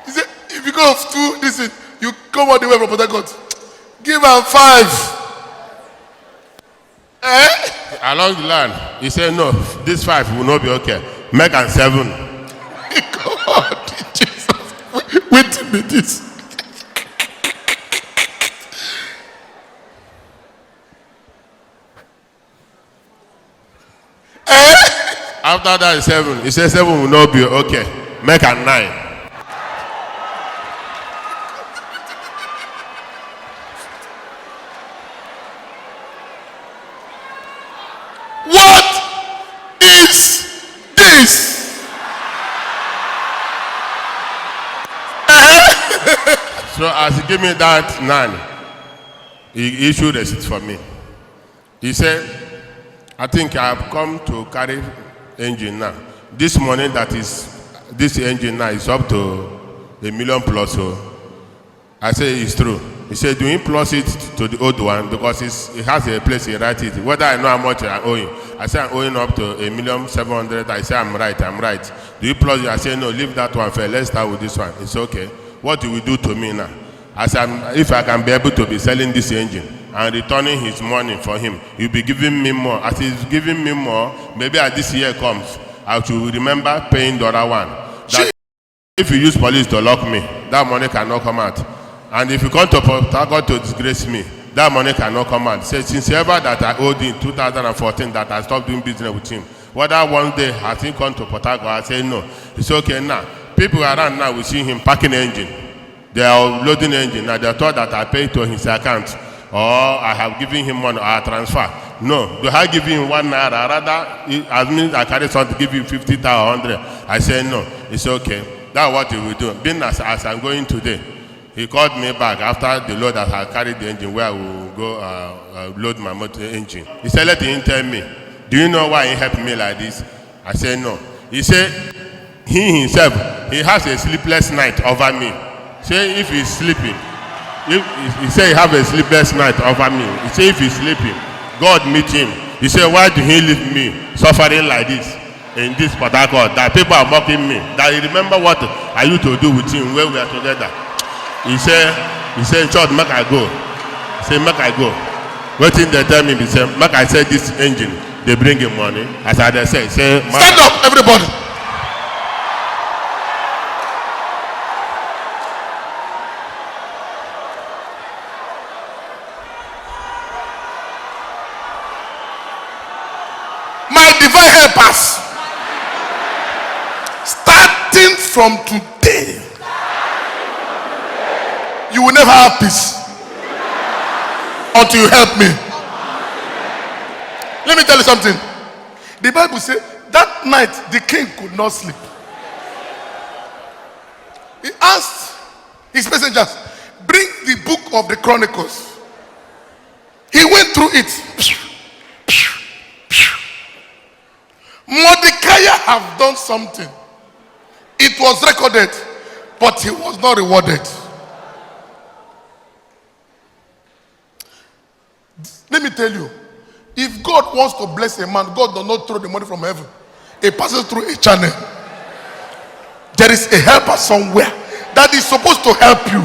He said, if you go of 2, listen, you come all the way from Port Harcourt, give them 5. Along the line, he said, no, this 5 will not be okay. Make an 7. God, Jesus, wait a minute. After that, 7. He said 7 will not be okay. Make a 9. What is this? So as he gave me that 9, he issued a receipt for me. He said, I think I have come to carry engine now. This morning this engine now is up to $1 million plus. So I say it's true. He said, do you plus it to the old one because it has a place he write it. Whether I know how much I owe him. I say I'm owing up to $1,700,000. I say I'm right. Do you plus it? I say no, leave that one first. Let's start with this one. It's okay. What do we do to me now? I said, if I can be able to be selling this engine and returning his money for him, he'll be giving me more. As he's giving me more, maybe as this year comes, I should remember paying the other one. That if you use police to lock me, that money cannot come out. And if you come to Port Harcourt to disgrace me, that money cannot come out. Say, since ever that I owed in 2014 that I stopped doing business with him, whether one day has he come to Port Harcourt, I say no. It's okay now. People around now will see him packing engine. They are loading engine. Now they thought that I paid to his account or I have given him money or I transfer. No. Do I give him 1 naira? Rather, as means I carry something to give you 50,000 or 100. I say no. It's okay. That's what he will do. Being as I'm going today, he called me back after the load that I carried the engine where I will go load my motor engine. He said, let him tell me, do you know why he helped me like this? I said no. He said, he himself, he has a sleepless night over me. Say if he's sleeping, he say he have a sleepless night over me. He say if he's sleeping, God meet him. He say why do he leave me suffering like this in this Port Harcourt? That people are mocking me. That he remember what I used to do with him when we are together. He say church make I go. He say make I go. Waiting they tell me, he say make I say this engine they bring him money. As I say stand up everybody. My divine helpers, starting from today, you will never have peace until you help me. Let me tell you something. The Bible says that night the king could not sleep. He asked his messengers, bring the book of the Chronicles. He went through it. Mordecai have done something. It was recorded, but he was not rewarded. Let me tell you, if God wants to bless a man, God does not throw the money from heaven. It passes through a channel. There is a helper somewhere that is supposed to help you.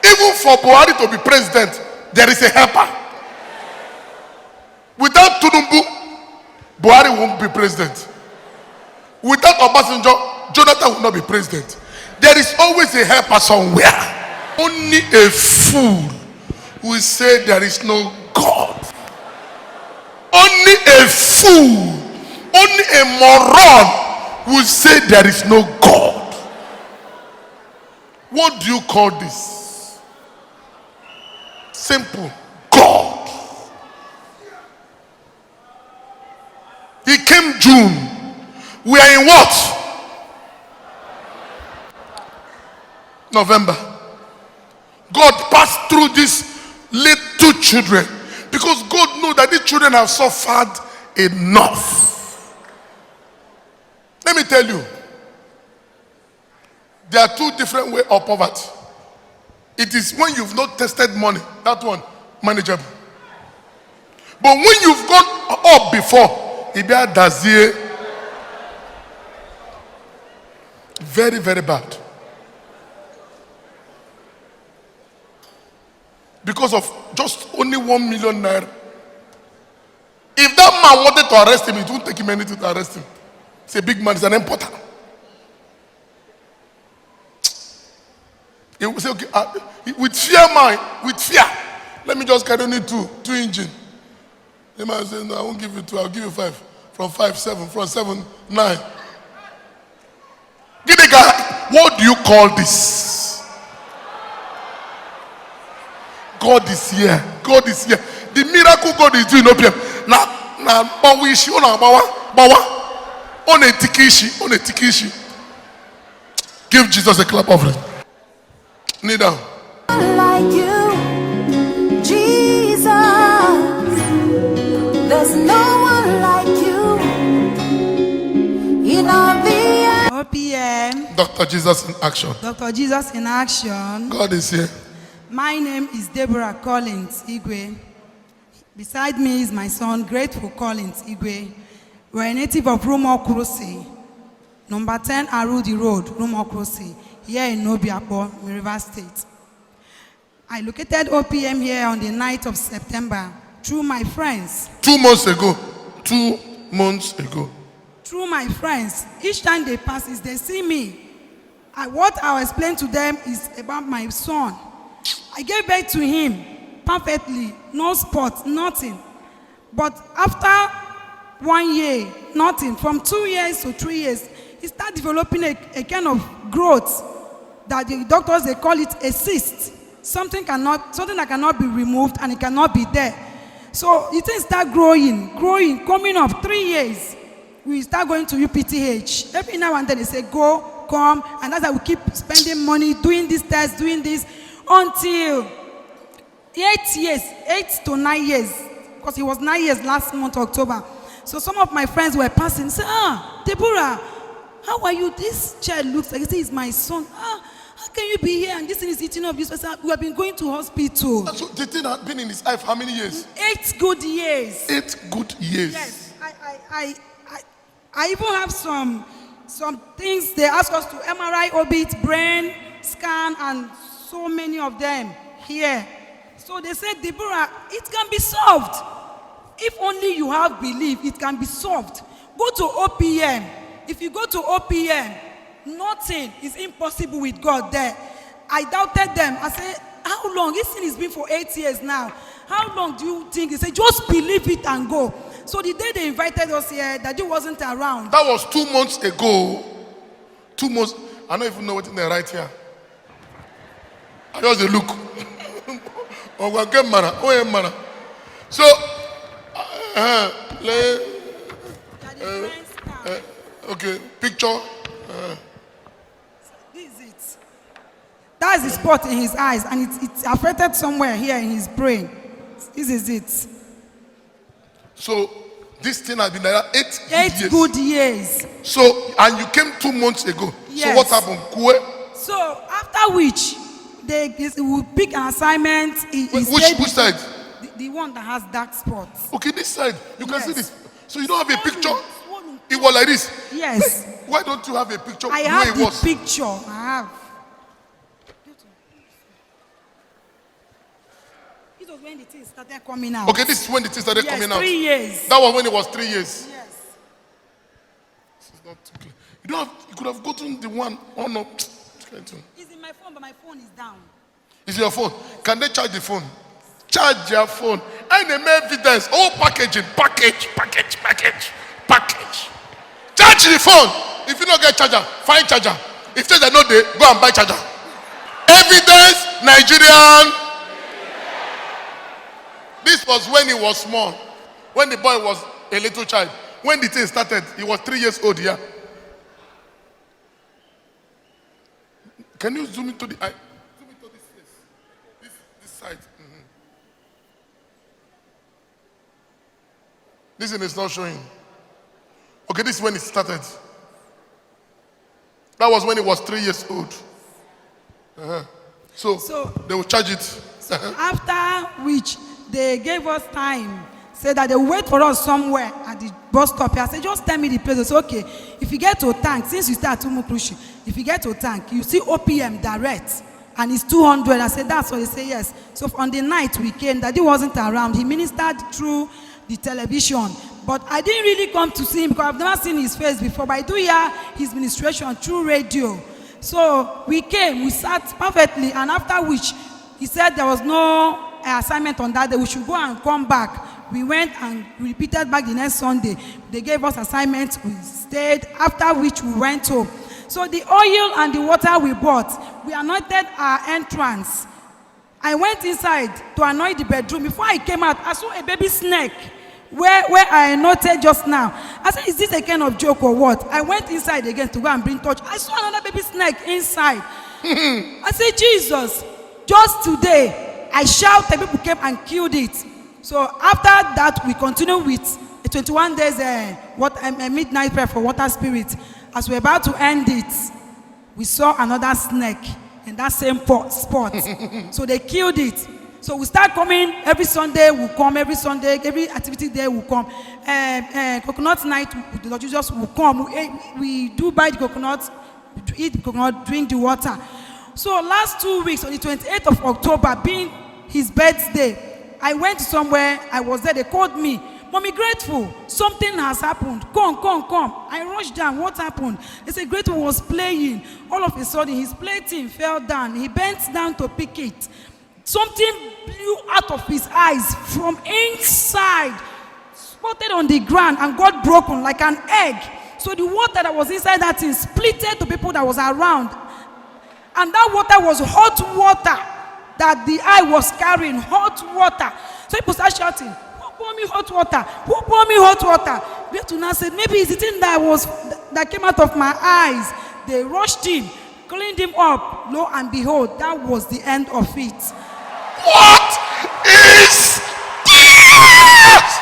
Even for Buhari to be president, there is a helper. Without Tudumbu, Buhari won't be president. Without Obasanjo, Jonathan will not be president. There is always a helper somewhere. Only a fool will say there is no God. Only a fool, only a moron will say there is no God. What do you call this? Simple. God. He came June. We are in what? November. God passed through these little children because God knows that these children have suffered enough. Let me tell you, there are two different ways of poverty. It is when you've not tested money, that one manageable. But when you've gone up before, it be a dazier. Very, very bad. Because of just only 1 million naira. If that man wanted to arrest him, it won't take him anything to arrest him. It's a big man, he's an importer. He will say, okay, with fear, man, with fear, let me just carry only two engine. The man says, no, I won't give you 2, I'll give you 5. From 5, 7, from 7, 9. Give the guy, what do you call this? God is here. God is here. The miracle God is doing OPM. Now, bawishi ona bawa. On a tikishi. Give Jesus a clap offering. Kneel down. Like you, Jesus. There's no one like you. In all the OPM. Dr. Jesus in action. Dr. Jesus in action. God is here. My name is Deborah Collins Igwe. Beside me is my son, Grateful Collins Igwe. We're a native of Rumokrusi, number 10 Arudi Road, Rumokrusi, here in Nobiapo, River State. I located OPM here on the 9th of September through my friends. 2 months ago. 2 months ago. Through my friends. Each time they pass, they see me. What I'll explain to them is about my son. I gave birth to him perfectly, no spots, nothing. But after 1 year, nothing. From 2 years to 3 years, he started developing a kind of growth that the doctors, they call it a cyst. Something that cannot be removed and it cannot be there. So it start growing, coming up 3 years. We start going to UPTH. Every now and then they say, go, come, and that's how we keep spending money, doing this test, doing this, until 8 years, 8 to 9 years, because he was 9 years last month, October. So some of my friends were passing, say, Deborah, how are you? This child looks like, he says, it's my son. How can you be here? And this thing is eating up. We have been going to hospital. So the thing has been in his life how many years? 8 good years. 8 good years. Yes. I even have some things they ask us to MRI, orbit, brain scan, and so many of them here. So they said, Deborah, it can be solved. If only you have belief, it can be solved. Go to OPM. If you go to OPM, nothing is impossible with God there. I doubted them. I said, how long? This thing has been for 8 years now. How long do you think? They said, just believe it and go. So the day they invited us here, Daddy wasn't around. That was 2 months ago. 2 months. I don't even know what in there right here. I just look. So Okay, picture. This is it. That's the spot in his eyes, and it's affected somewhere here in his brain. This is it. So this thing has been like that 8 good years. So, and you came 2 months ago. Yes. So what happened? Kue? So after which they will pick an assignment. Which side? The one that has dark spots. Okay, this side. You can Yes. see this. So you don't have a picture? It was like this. Yes. Why don't you have a picture I where have it the was? picture. I have. It was when the things started coming out. Okay, this is when the things started Yes, coming out. 3 years. That was when it was 3 years. Yes. This is not too clear. You don't have, you could have gotten the one. Oh no. It's in my phone, but my phone is down. Is your phone? Can they charge the phone? Charge your phone. And the evidence. Oh, packaging. Package. Charge the phone. If you don't get charger, find charger. If charger no day, go and buy charger. Evidence, Nigerian. This was when he was small. When the boy was a little child. When the thing started, he was 3 years old, yeah. Can you zoom into the eye? Zoom into this face. This side. This thing is not showing. Okay, this is when it started. That was when he was 3 years old. So they will charge it. After which they gave us time, said that they wait for us somewhere at the bus stop. I said, just tell me the place. I said, okay, if you get to a tank, since you stay at Umukrushi, if you get to a tank, you see OPM direct, and it's 200. I said, that's what they say, yes. So on the night we came, Daddy wasn't around. He ministered through the television. But I didn't really come to see him because I've never seen his face before. But I do hear his ministration through radio. So we came, we sat perfectly, and after which he said there was no assignment on that day. We should go and come back. We went and repeated back the next Sunday. They gave us assignments. We stayed. After which we went home. So the oil and the water we bought, we anointed our entrance. I went inside to anoint the bedroom. Before I came out, I saw a baby snake where I anointed just now. I said, is this a kind of joke or what? I went inside again to go and bring touch. I saw another baby snake inside. I said, Jesus, just today, I shouted, people came and killed it. So after that, we continue with a 21 days a midnight prayer for water spirit. As we're about to end it, we saw another snake in that same spot. So they killed it. So we start coming every Sunday. We come every Sunday. Every activity there will come. Coconut night, the Lord Jesus will come. We do buy the coconut, eat the coconut, drink the water. So last 2 weeks, on the 28th of October, being his birthday, I went somewhere. I was there. They called me. Mommy, Grateful, something has happened. Come. I rushed down. What happened? They said Grateful was playing. All of a sudden, his plaything fell down. He bent down to pick it. Something blew out of his eyes from inside, spotted on the ground, and got broken like an egg. So the water that was inside that thing splitted to people that was around. And that water was hot water that the eye was carrying, hot water. So people start shouting, who pour me hot water? Who pour me hot water? Betuna said, maybe it's the thing that came out of my eyes. They rushed him, cleaned him up. Lo and behold, that was the end of it. What is this?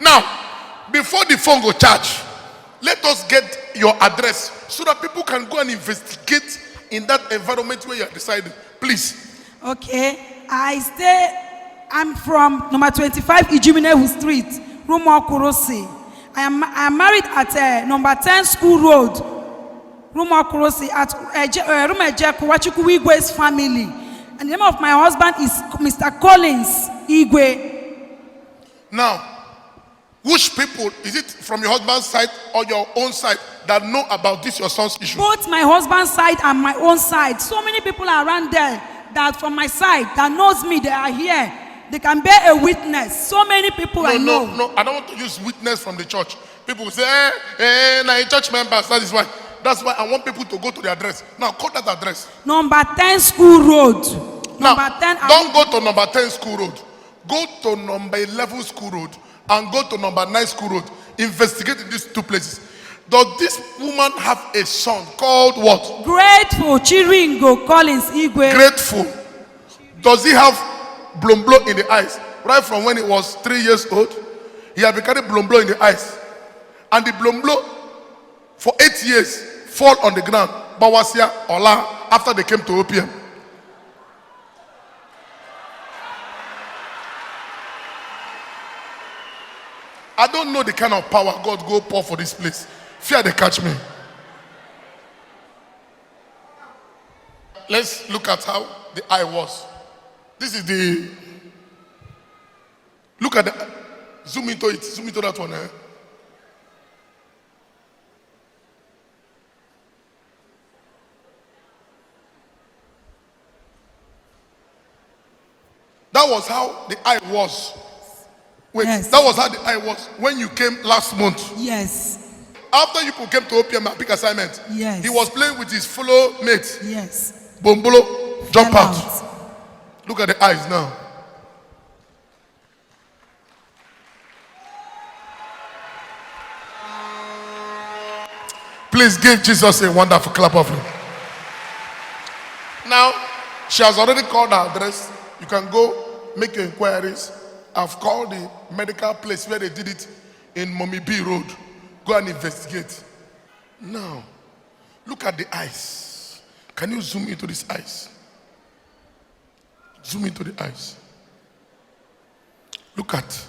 Now, before the phone go charge, let us get your address so that people can go and investigate in that environment where you are deciding. Please. Okay. I'm from number 25 Ijuminehu Street, Rumo Kurosi. I am married at number 10 School Road, Rumo Kurosi, at Rumejeku Wachuku Igwe's family. And the name of my husband is Mr. Collins Igwe. Now, which people, is it from your husband's side or your own side, that know about this your son's issue? Both my husband's side and my own side. So many people are around there that from my side that knows me, they are here. They can bear a witness. So many people I know. No, I don't want to use witness from the church. People will say, now church members, that is why. That's why I want people to go to the address. Now, call that address. Number 10 School Road. Now, Number 10. Don't go to number 10 School Road. go to number 11 School Road and go to number 9 School Road. Investigate in these two places. Does this woman have a son called what? Grateful. Chiringo Collins Igwe. Grateful. Does he have blom in the eyes? Right from when he was 3 years old, he had been carrying blom in the eyes. And the blom for 8 years fall on the ground. Bawasia, Ola, after they came to OPM. I don't know the kind of power God go pour for this place. Fear they catch me. Let's look at how the eye was. This is the, look at the, zoom into it, zoom into that one. That was how the eye was. Wait, Yes. that was how the eye was when you came last month. Yes. After you came to OPM and big assignment, Yes. he was playing with his fellow mate. Yes. Bombolo, jump Fell out. Look at the eyes now. Please give Jesus a wonderful clap of him. Now, she has already called her address. You can go make your inquiries. I've called the medical place where they did it in Mommy B Road. Go and investigate. Now, look at the eyes. Can you zoom into these eyes? Zoom into the eyes. Look at.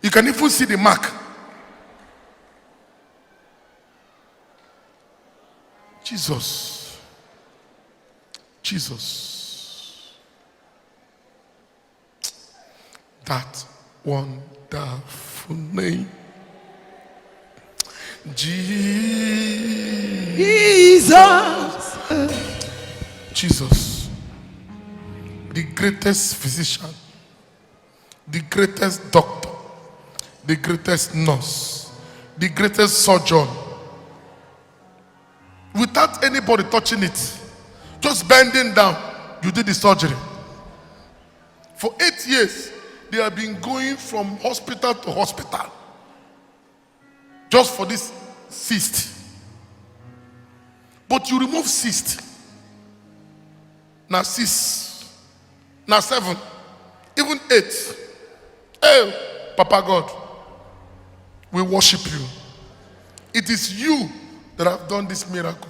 You can even see the mark. Jesus. Jesus. That wonderful name. Jesus. Jesus. The greatest physician. The greatest doctor. The greatest nurse. The greatest surgeon. Without anybody touching it. Just bending down. You did the surgery. For 8 years, they have been going from hospital to hospital. Just for this cyst. But you remove cyst. Now 6. Now 7. Even 8. Hey, Papa God. We worship you. It is you that have done this miracle.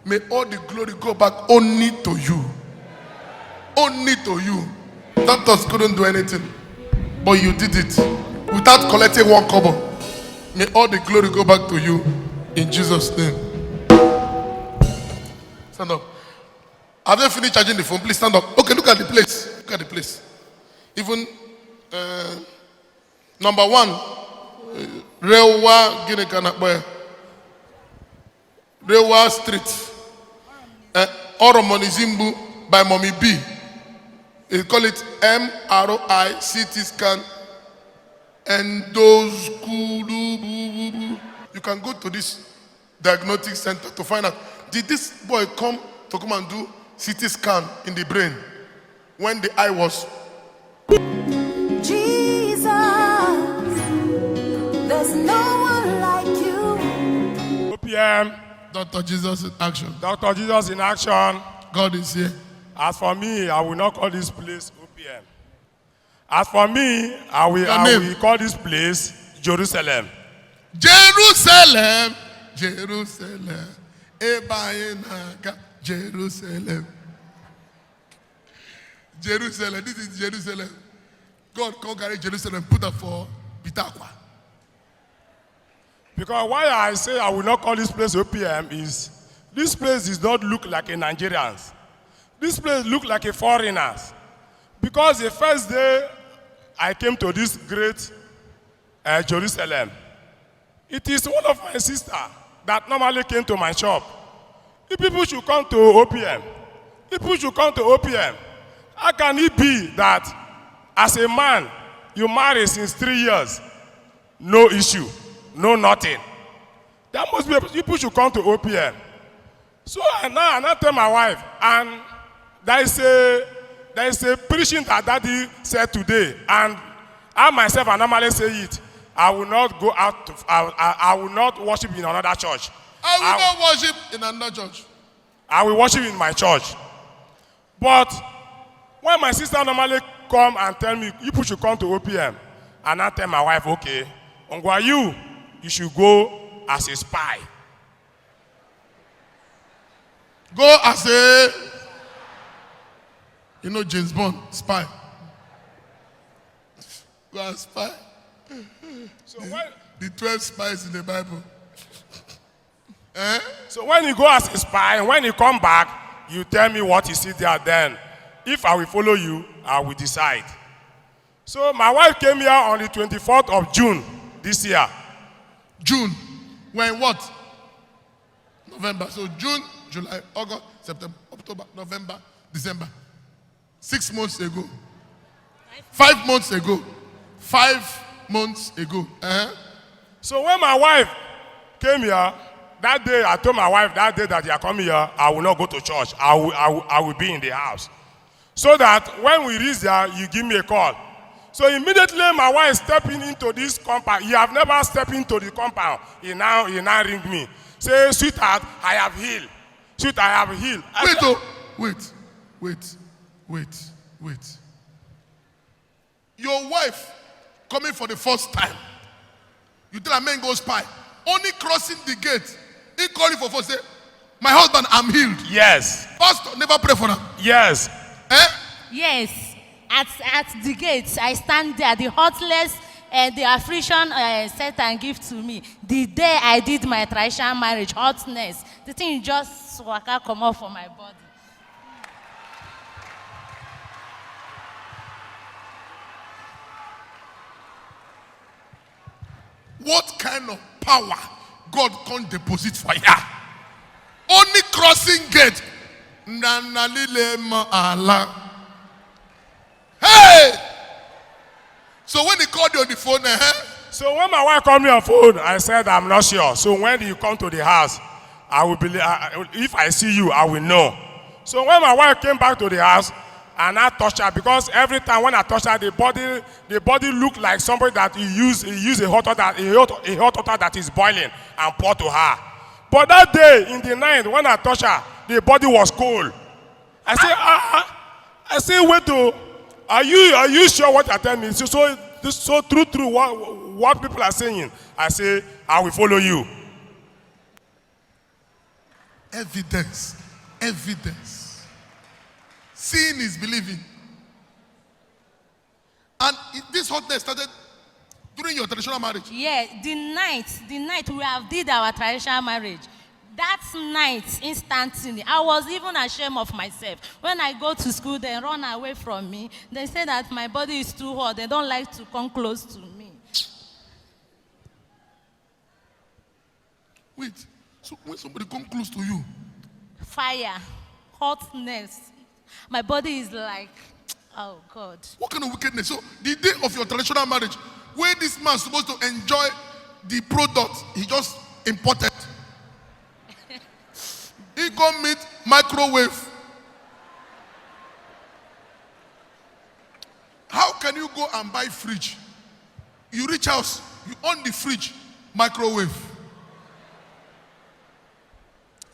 May all the glory go back only to you. Only to you. Doctors couldn't do anything. But you did it. Without collecting one kobo. May all the glory go back to you. In Jesus' name. Stand up. Have they finished charging the phone? Please stand up. Okay, look at the place. Look at the place. Even number 1. Rewa Ginekanakboya. Rewa Street. Oromonizimbu by Mommy B. They call it MRI CT scan. Endoscopy. You can go to this diagnostic center to find out, did this boy come and do CT scan in the brain when the eye was? Jesus, there's no one like you. OPM. Dr. Jesus in action. Dr. Jesus in action. God is here. As for me, I will not call this place OPM. As for me, I will call this place Jerusalem. Jerusalem. Jerusalem. Ebainaga. Jerusalem. Jerusalem. This is Jerusalem. God conquered Jerusalem. Put up for Pitakwa. Because why I say I will not call this place OPM is, this place does not look like a Nigerians. This place looks like a foreigners. Because the first day I came to this great Jerusalem, it is one of my sisters that normally came to my shop. If people should come to OPM, how can it be that as a man, you marry since 3 years, no issue, no nothing? There must be people should come to OPM. So I now tell my wife, and there is a there is a preaching that Daddy said today, and I myself, I normally say it. I will not go out. I will not worship in another church. I will not worship in another church. I will worship in my church. But when my sister normally come and tell me, you should come to OPM, and I tell my wife, okay, Ongwa, you should go as a spy. Go as a, James Bond, spy. Go as spy. So when, the 12 spies in the Bible. So when you go as a spy, and when you come back, you tell me what you see there then. If I will follow you, I will decide. So my wife came here on the 24th of June this year. June. When what? November. So June, July, August, September, October, November, December. 6 months ago. 5 months ago. 5 months ago. So when my wife came here, that day I told my wife that day that you are coming here, I will not go to church. I will be in the house. So that when we reach there, you give me a call. So immediately my wife stepping into this compound. You have never stepped into the compound. He now ring me. Say, sweetheart, I have healed. Sweetheart, I have healed. Wait. Your wife coming for the first time. You tell a man go spy. Only crossing the gate. He call you for first say, my husband, I'm healed. Yes. Pastor, never pray for him. Yes. Yes. At the gate, I stand there. The hopeless, the affliction Satan give to me. The day I did my traditional marriage, hotness, the thing just waka come off from my body. What kind of power God can't deposit for ya? Only crossing gate. Hey! So when he called you on the phone, So when my wife called me on phone, I said, I'm not sure. So when you come to the house, I will believe. If I see you, I will know. So when my wife came back to the house, and I touched her, because every time when I touch her, the body looked like somebody that he used a hot water that is boiling and pour to her. But that day in the night when I touched her, the body was cold. I say, wait, are you sure what you're telling me? So true what people are saying. I say, I will follow you. Evidence. Seeing is believing. And this hotness started during your traditional marriage. Yeah, the night we have did our traditional marriage. That night, instantly, I was even ashamed of myself. When I go to school, they run away from me. They say that my body is too hot. They don't like to come close to me. Wait, so when somebody come close to you? Fire, hotness. My body is like, oh God. What kind of wickedness? So the day of your traditional marriage, where this man is supposed to enjoy the product he just imported, he go meet microwave. How can you go and buy fridge? You reach house, you on the fridge, microwave.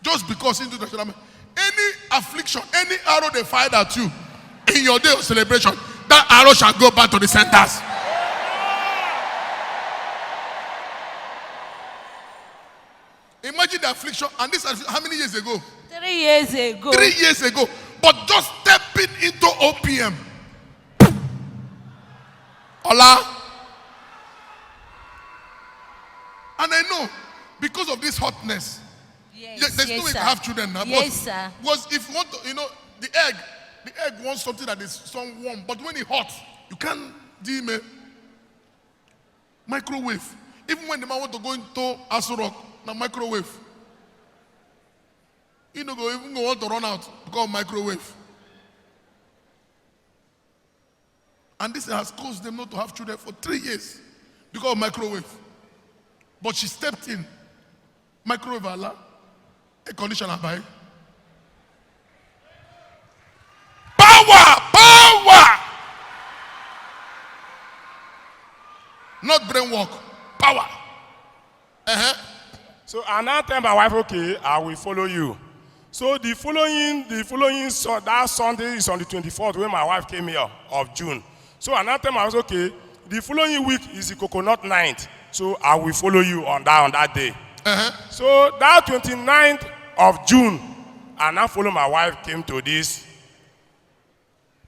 Just because into the traditional marriage. Any affliction, any arrow they fired at you in your day of celebration, that arrow shall go back to the centers. Imagine the affliction, and this how many years ago? 3 years ago. 3 years ago. But just stepping into OPM. Hola. And I know, because of this hotness, there's no way to have children now. Yes, sir. Because if you want to, the egg wants something that is so warm. But when it's hot, you can't deal with microwave. Even when the man want to go into Aso Rock, now microwave. You know, even want to run out because of microwave. And this has caused them not to have children for 3 years because of microwave. But she stepped in. Microwave Allah. A conditioner by. Power! not brain work. Power. So I now tell my wife, okay, I will follow you. So the following that Sunday is on the 24th when my wife came here of June. So I now tell my wife, okay, the following week is the coconut night. So I will follow you on that day. So that 29th of June, I now follow my wife came to this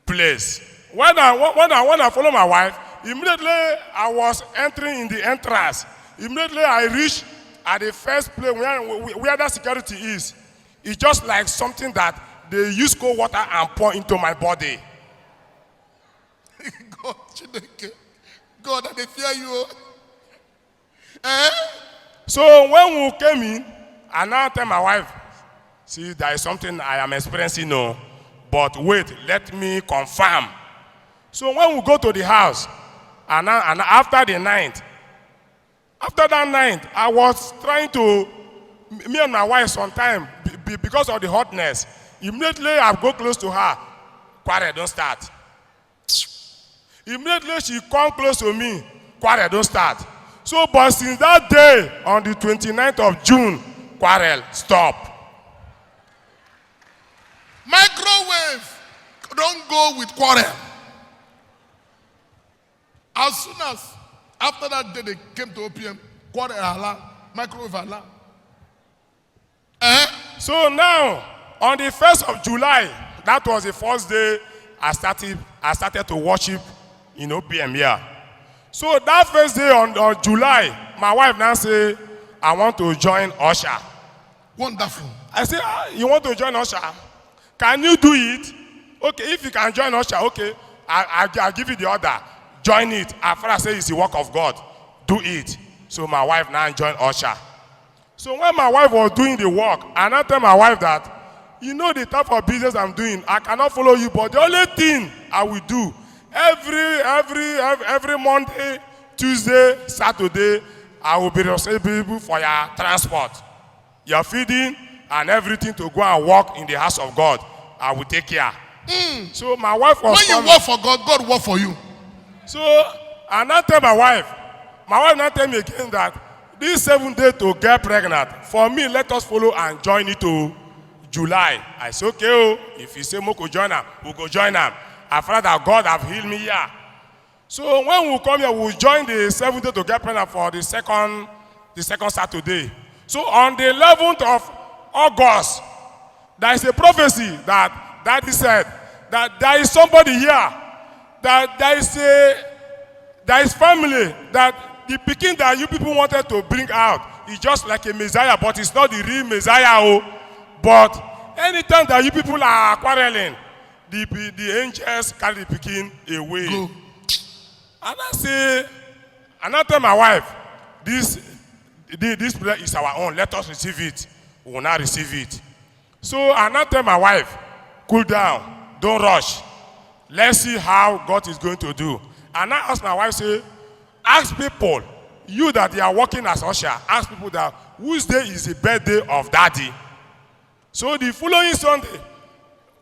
place. When I follow my wife, immediately I was entering in the entrance. Immediately I reached at the first place where that security is. It's just like something that they use cold water and pour into my body. God, I fear you. So when we came in, I now tell my wife, see, there is something I am experiencing now, but wait, let me confirm. So when we go to the house, and after the night, after that night, I was trying to, me and my wife sometime, because of the hotness, immediately I go close to her, quarrel don't start. Immediately she come close to me, quarrel don't start. So, but since that day, on the 29th of June, quarrel stop. Microwave don't go with quarrel. As soon as after that day they came to OPM, quarrel alarm, microwave alarm. So now, on the 1st of July, that was the first day I started to worship in OPM here. So that first day on July, my wife now say, I want to join Usher. Wonderful. I say, you want to join Usher? Can you do it? Okay, if you can join Usher, okay, I'll give you the order. Join it. After I say it's the work of God, do it. So my wife now joined Usher. So when my wife was doing the work, I now tell my wife that, you know the type of business I'm doing, I cannot follow you, but the only thing I will do, every Monday, Tuesday, Saturday, I will be responsible for your transport, your feeding, and everything to go and work in the house of God. I will take care. So my wife was when you work for God, God work for you. So I now tell my wife now tell me again that this 7 days to get pregnant, for me, let us follow and join it to July. I say, okay, if you say we go join them, we'll go join them. After that, God have healed me here. So when we come here, we'll join the 7th day to get pregnant for the second Saturday. So on the 11th of August, there is a prophecy that Daddy said that there is somebody here, that there is family, that the pikin that you people wanted to bring out is just like a Messiah, but it's not the real Messiah. But anytime that you people are quarreling, the angels carry the pikin away. Go. And I tell my wife, this prayer is our own. Let us receive it. We will not receive it. So I tell my wife, cool down, don't rush. Let's see how God is going to do. And I ask my wife, say, ask people, you that they are working as usher, ask people that whose day is the birthday of Daddy. So the following Sunday,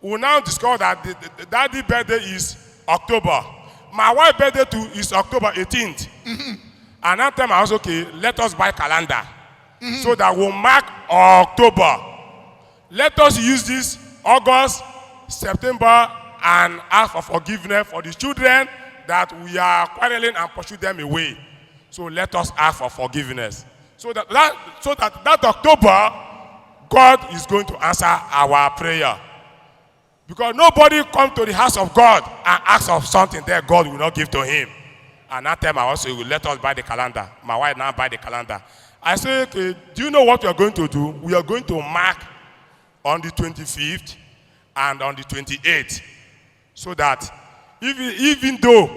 we now discover that the Daddy birthday is October. My wife's birthday too is October 18th. And that time I was okay, let us buy calendar. So that we'll mark October. Let us use this August, September, and ask for forgiveness for the children that we are quarreling and pursue them away. So let us ask for forgiveness. So that October, God is going to answer our prayer. Because nobody comes to the house of God and asks of something that God will not give to him. And that time I also will let us buy the calendar. My wife now buy the calendar. I say, okay, do you know what we are going to do? We are going to mark on the 25th and on the 28th. So that even though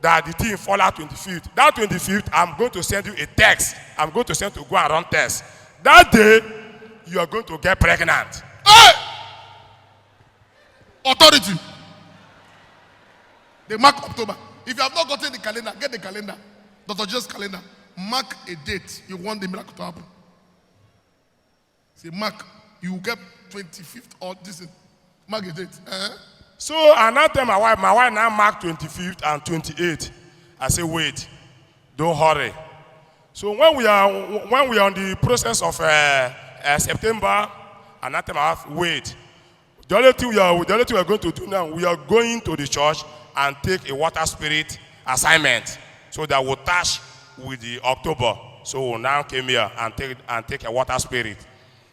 that the thing fall out 25th, that 25th, I'm going to send you a text. I'm going to send to go and run tests. That day, you are going to get pregnant. Hey! Authority. They mark October. If you have not gotten the calendar, get the calendar. Dr. Joe's calendar. Mark a date you want the miracle to happen. Say, mark, you will get 25th or this. Mark a date. So, and I tell my wife now mark 25th and 28th. I say, wait. don't hurry. So when we are on the process of September, another time I have wait. The only thing we are going to do now, we are going to the church and take a water spirit assignment, so that we'll touch with the October. So we now came here and take a water spirit.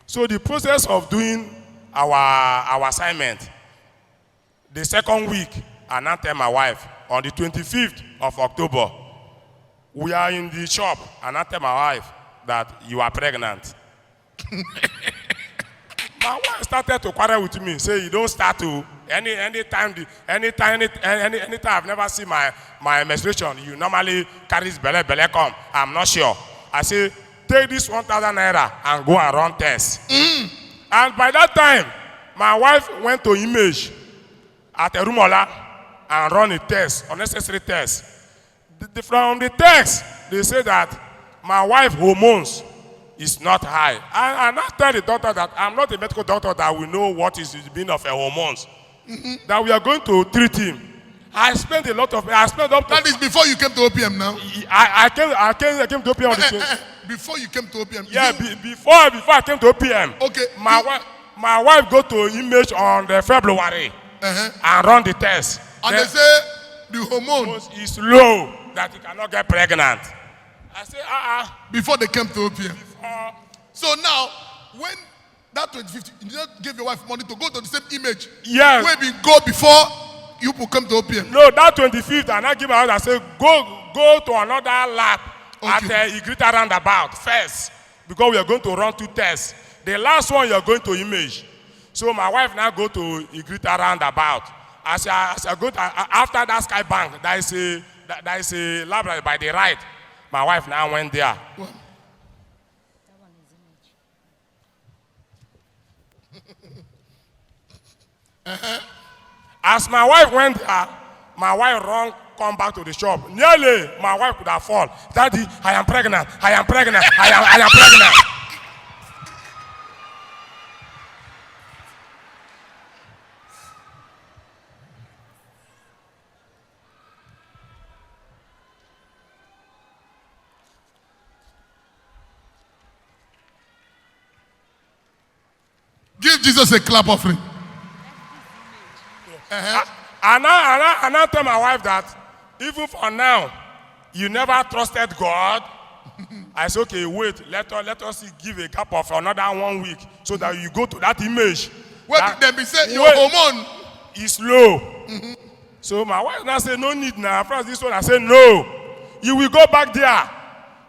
So the process of doing our assignment, the second week, I now tell my wife on the 25th of October, we are in the shop, and I tell my wife that you are pregnant. My wife started to quarrel with me, say you don't start to anytime I've never seen my menstruation, you normally carry belly come. I'm not sure. I say take this 1,000 naira and go and run tests. And by that time, my wife went to Image at Erumola and run a test, unnecessary test. From the text, they say that my wife's hormones is not high. And I tell the doctor that I'm not a medical doctor that will know what is the meaning of her hormones. That we are going to treat him. I spent a lot of. That is before you came to OPM now. I came to OPM on the before you came to OPM. Yeah, before I came to OPM. Okay. My wife go to Image on the February and run the test. And they say the hormone is low, that you cannot get pregnant. I say before they came to OPM. So now, when that 25th, you didn't give your wife money to go to the same Image. Yes. Where we go before you will come to OPM. No, that 25th, and I give my house, I say go to another lab at Igrita roundabout first, because we are going to run 2 tests. The last one you are going to Image. So my wife now go to Igrita roundabout. As I go to, after that Sky Bank, there is a library by the right. My wife now went there. What? As my wife went there, my wife come back to the shop. Nearly, my wife could have fallen. Daddy, I am pregnant. I am pregnant. I am pregnant. Give Jesus a clap offering. And I tell my wife that even for now, you never trusted God. I said, okay, wait, let us give a gap of another 1 week so that you go to that Image. What did they say? Your hormone is low. So my wife now said, no need now. First this one, I said, no, you will go back there.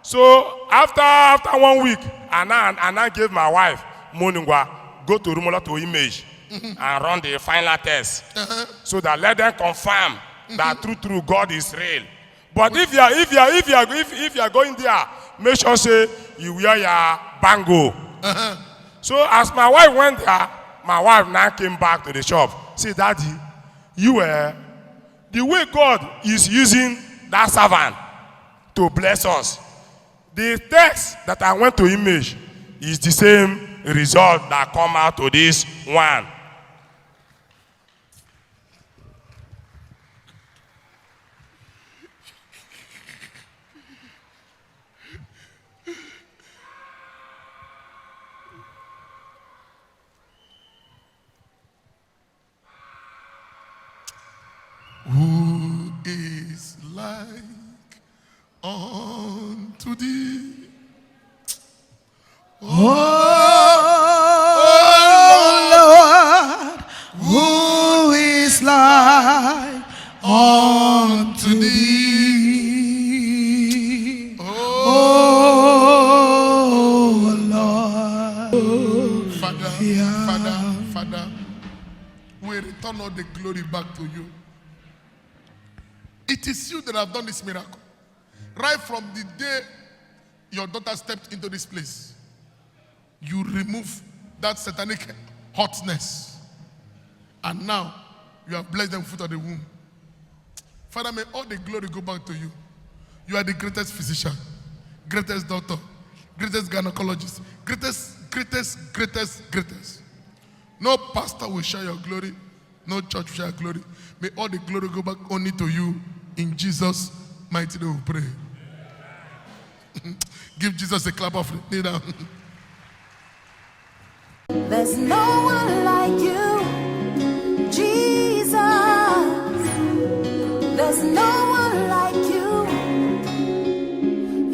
So after 1 week, and I gave my wife Moningwa, go to Rumola to Image. And run the final test, so that let them confirm that true God is real. But if you are going there, make sure say you wear your bango. So as my wife went there, my wife now came back to the shop. Say, Daddy, the way God is using that servant to bless us, the text that I went to Image is the same result that come out to this one. Who is like unto thee? Oh Lord, who is like unto thee? Oh Lord. Father, we return all the glory back to you. It is you that have done this miracle. Right from the day your daughter stepped into this place, you remove that satanic hotness. And now, you have blessed them with fruit of the womb. Father, may all the glory go back to you. You are the greatest physician, greatest doctor, greatest gynecologist, greatest. No pastor will share your glory. No church will share your glory. May all the glory go back only to you. In Jesus' mighty name we pray. Give Jesus a clap of knee down. There's no one like you, Jesus. There's no one like you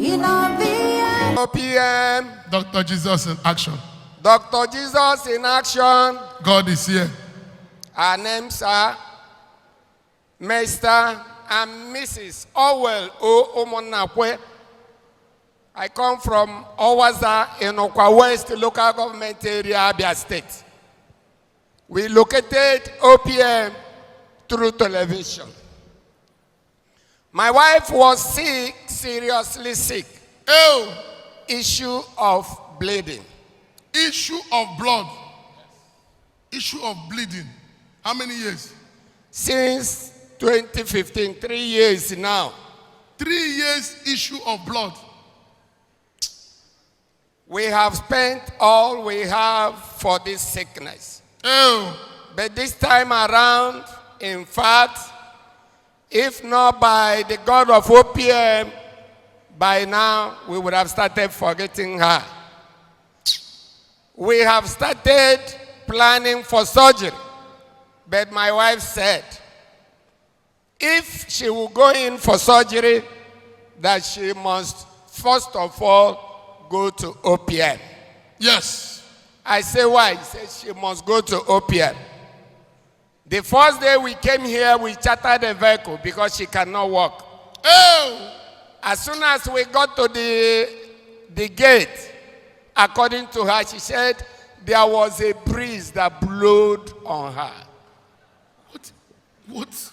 in all the earth. OPM. Dr. Jesus in action. Dr. Jesus in action. God is here. Our names are Mr. and Mrs. Owell O. Omonakwe. I come from Owaza in Okwa West local government area, Abia State. We located OPM through television. My wife was sick, seriously sick. Oh, issue of bleeding. Issue of blood. Issue of bleeding. How many years? Since 2015, 3 years now. 3 years issue of blood. We have spent all we have for this sickness. Oh. But this time around, in fact, if not by the God of OPM, by now we would have started forgetting her. We have started planning for surgery. But my wife said, if she will go in for surgery, that she must first of all go to OPM. Yes. I say why? He said she must go to OPM. The first day we came here, we chartered a vehicle because she cannot walk. Oh. As soon as we got to the gate, according to her, she said there was a breeze that blew on her. What?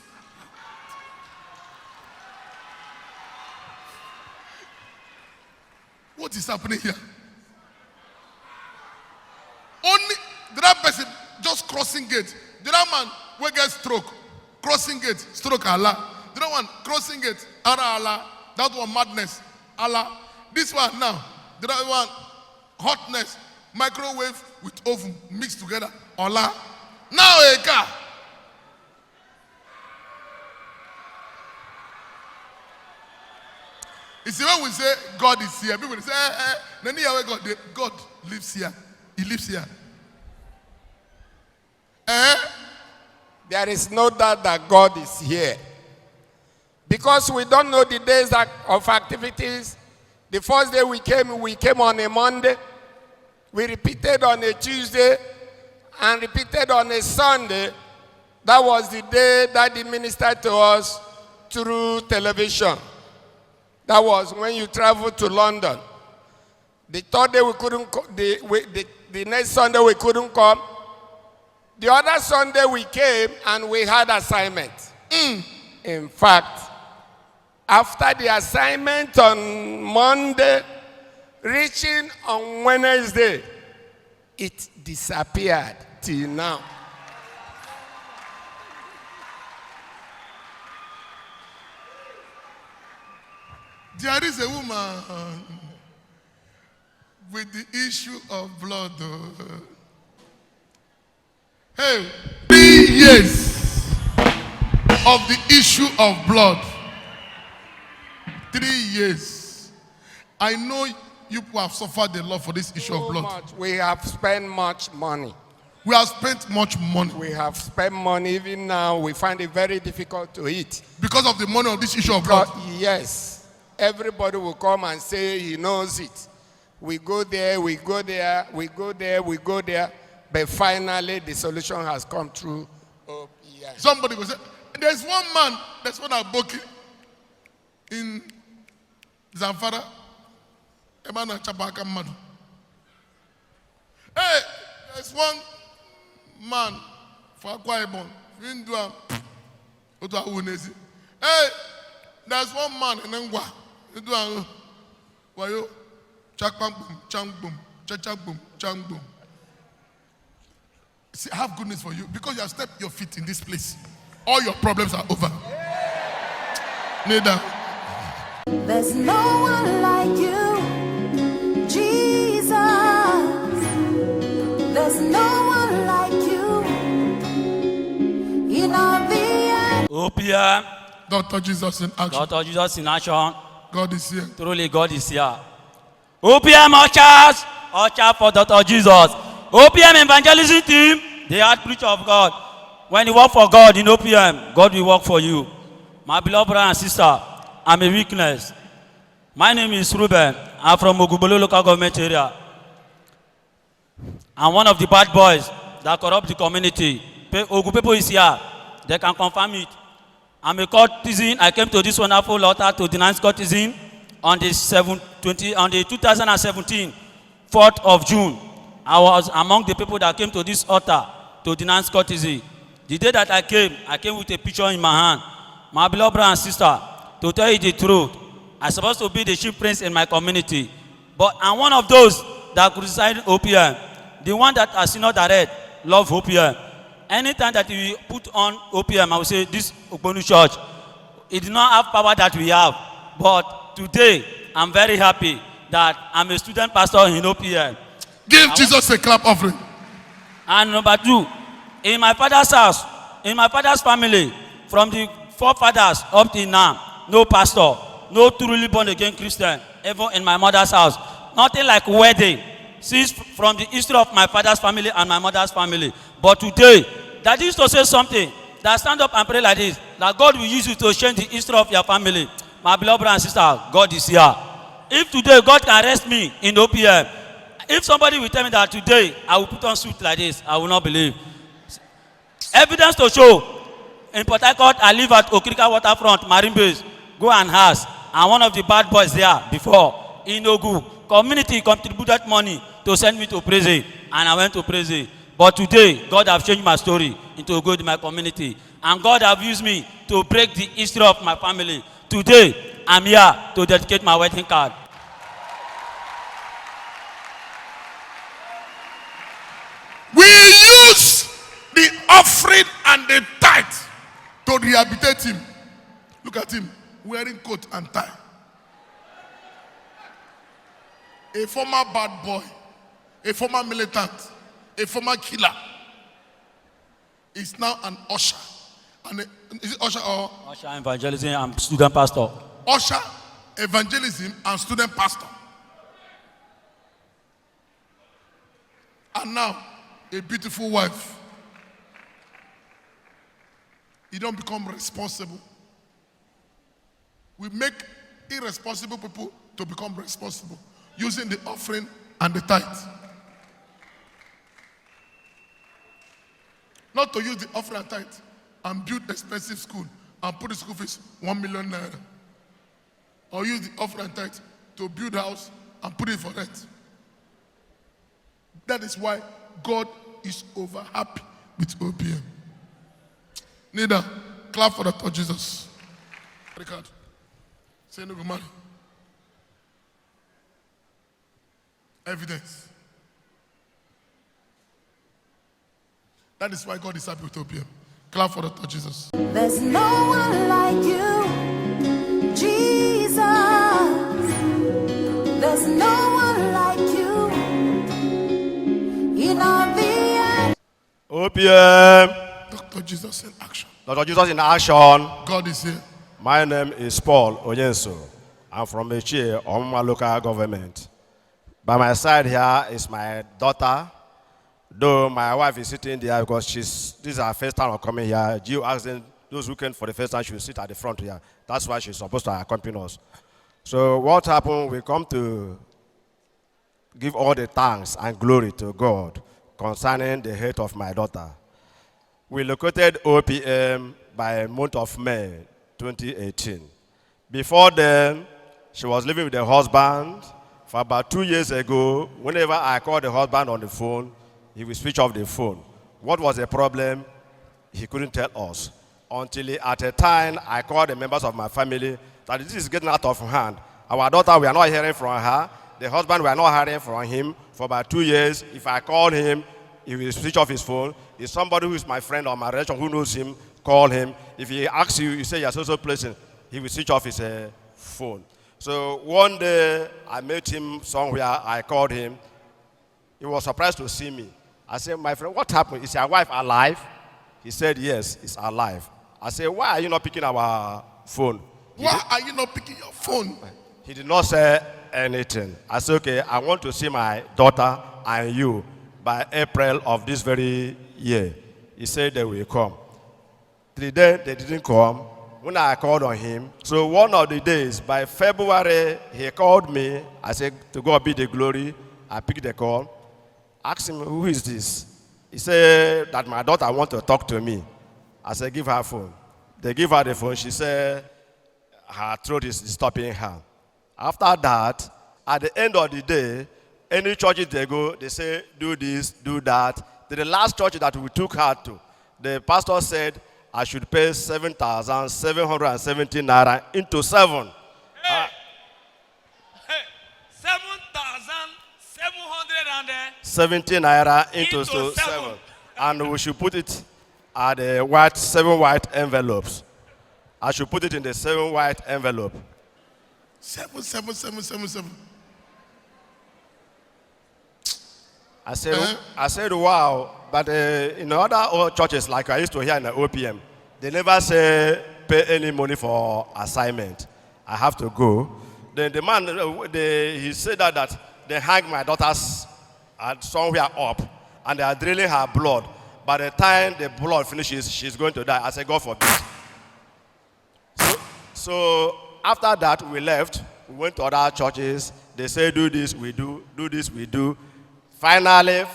What is happening here? Only the other person just crossing gate. The other man will get stroke. Crossing gate, stroke Allah. The other one crossing gate, Allah. That one madness, Allah. This one now, the other one hotness, microwave with oven mixed together, Allah. Now a car. You see, when we say God is here, people say, God lives here. He lives here. There is no doubt that God is here. Because we don't know the days of activities. The first day we came on a Monday. We repeated on a Tuesday and repeated on a Sunday. That was the day that he ministered to us through television. That was when you traveled to London. The third day we couldn't the next Sunday we couldn't come. The other Sunday we came and we had assignment. In fact, after the assignment on Monday, reaching on Wednesday, it disappeared till now. There is a woman with the issue of blood. Hey, 3 years of the issue of blood. 3 years. I know you people have suffered a lot for this issue of blood. Much. We have spent much money. We have spent much money. We have spent money. Even now, we find it very difficult to eat. Because of the money of this issue of blood? Yes. Everybody will come and say he knows it. We go there, we go there, we go there, we go there. But finally, the solution has come through OPM. Somebody will say, there's one man, there's one Aboki in Zamfara. Emmanuel Chabaka Madu. Hey, there's one man for Akwa Ibom. Hey, there's one man in Ngwa. Wayo, chakbam boom, chang boom, chachak boom, chang boom. See, I have good news for you because you have stepped your feet in this place. All your problems are over. Neither. There's no one like you, Jesus. There's no one like you in all the earth. OPM. Dr. Jesus in action. Dr. Jesus in action. God is here. Truly, God is here. OPM ushers, usher for Dr. Jesus. OPM evangelism team, the outreach of God. When you work for God in OPM, God will work for you. My beloved brother and sister, I'm a weakness. My name is Ruben. I'm from Ogubolo local government area. I'm one of the bad boys that corrupt the community. Ogu people is here. They can confirm it. I'm a courtesan. I came to this wonderful altar to denounce courtesan on the 2017, 4th of June. I was among the people that came to this altar to denounce courtesy. The day that I came with a picture in my hand. My beloved brother and sister, to tell you the truth, I'm supposed to be the chief prince in my community. But I'm one of those that criticize OPM. The one that has seen not direct, love OPM. Anytime that we put on OPM, I will say this Ogbonu church, it did not have power that we have. But today, I'm very happy that I'm a student pastor in OPM. Give Jesus a clap offering. And number 2, in my father's house, in my father's family, from the forefathers up till now, no pastor, no truly born again Christian, even in my mother's house. Nothing like wedding, since from the history of my father's family and my mother's family. But today, that used to say something, that stand up and pray like this, that God will use you to change the history of your family. My beloved brother and sister, God is here. If today God can arrest me in OPM, if somebody will tell me that today I will put on suit like this, I will not believe. Evidence to show. In Port Harcourt, I live at Okrika Waterfront, Marine Base. Go and ask. I'm one of the bad boys there before. In Ogu, community contributed money to send me to prison, and I went to prison. But today, God have changed my story into good in my community. And God have used me to break the history of my family. Today, I'm here to dedicate my wedding card. We use the offering and the tithe to rehabilitate him. Look at him wearing coat and tie. A former bad boy, a former militant, a former killer is now an usher. Is it usher or? Usher evangelism, I'm student pastor. Usher, evangelism, and student pastor. And now, a beautiful wife. You don't become responsible. We make irresponsible people to become responsible using the offering and the tithe. Not to use the offering and tithe and build expensive school and put the school fees 1 million naira. Or use the offering and tithe to build a house and put it for rent. That is why God is over happy with OPM. Neither clap for Dr. Jesus. Ricardo, say no good money. Evidence. That is why God is happy with OPM. Clap for Dr. Jesus. There's no one like you, Jesus. There's no one like you in all the earth. OPM. Dr. Jesus in action. Dr. Jesus in action. God is here. My name is Paul Onyenso. I'm from Echie, Omuma local government. By my side here is my daughter. Though my wife is sitting there because this is her first time of coming here. Gio asked them, those who came for the first time, she will sit at the front here. That's why she's supposed to accompany us. So what happened, we come to give all the thanks and glory to God concerning the health of my daughter. We located OPM by month of May 2018. Before then, she was living with her husband. For about 2 years ago, whenever I called the husband on the phone, he will switch off the phone. What was the problem? He couldn't tell us. Until at a time, I called the members of my family that this is getting out of hand. Our daughter, we are not hearing from her. The husband, we are not hearing from him for about 2 years. If I call him, he will switch off his phone. If somebody who is my friend or my relation who knows him, call him. If he asks you, you say you're so person, he will switch off his phone. So one day, I met him somewhere, I called him. He was surprised to see me. I said, my friend, what happened? Is your wife alive? He said, yes, it's alive. I said, why are you not picking our phone? Why are you not picking your phone? He did not say anything. I said, okay, I want to see my daughter and you by April of this very year. He said they will come. Till then, they didn't come. When I called on him, so one of the days, by February, he called me. I said, to God be the glory. I picked the call. Asked him, who is this? He said that my daughter wants to talk to me. I said, give her a phone. They give her the phone. She said her throat is stopping her. After that, at the end of the day, any churches they go, they say, do this, do that. The last church that we took her to, the pastor said, I should pay 7,770 naira into 7. 7,770 naira into 7. And we should put it at the 7 white envelopes. I should put it in the 7 white envelope. 77777. I said, wow. But in other churches, like I used to hear in the OPM, they never say pay any money for assignment. I have to go. Then the man, he said that they hang my daughter's somewhere up, and they are drilling her blood. By the time the blood finishes, she's going to die. I said, God forbid. So after that, we left. We went to other churches. They say, do this, we do. Do this, we do. Finally,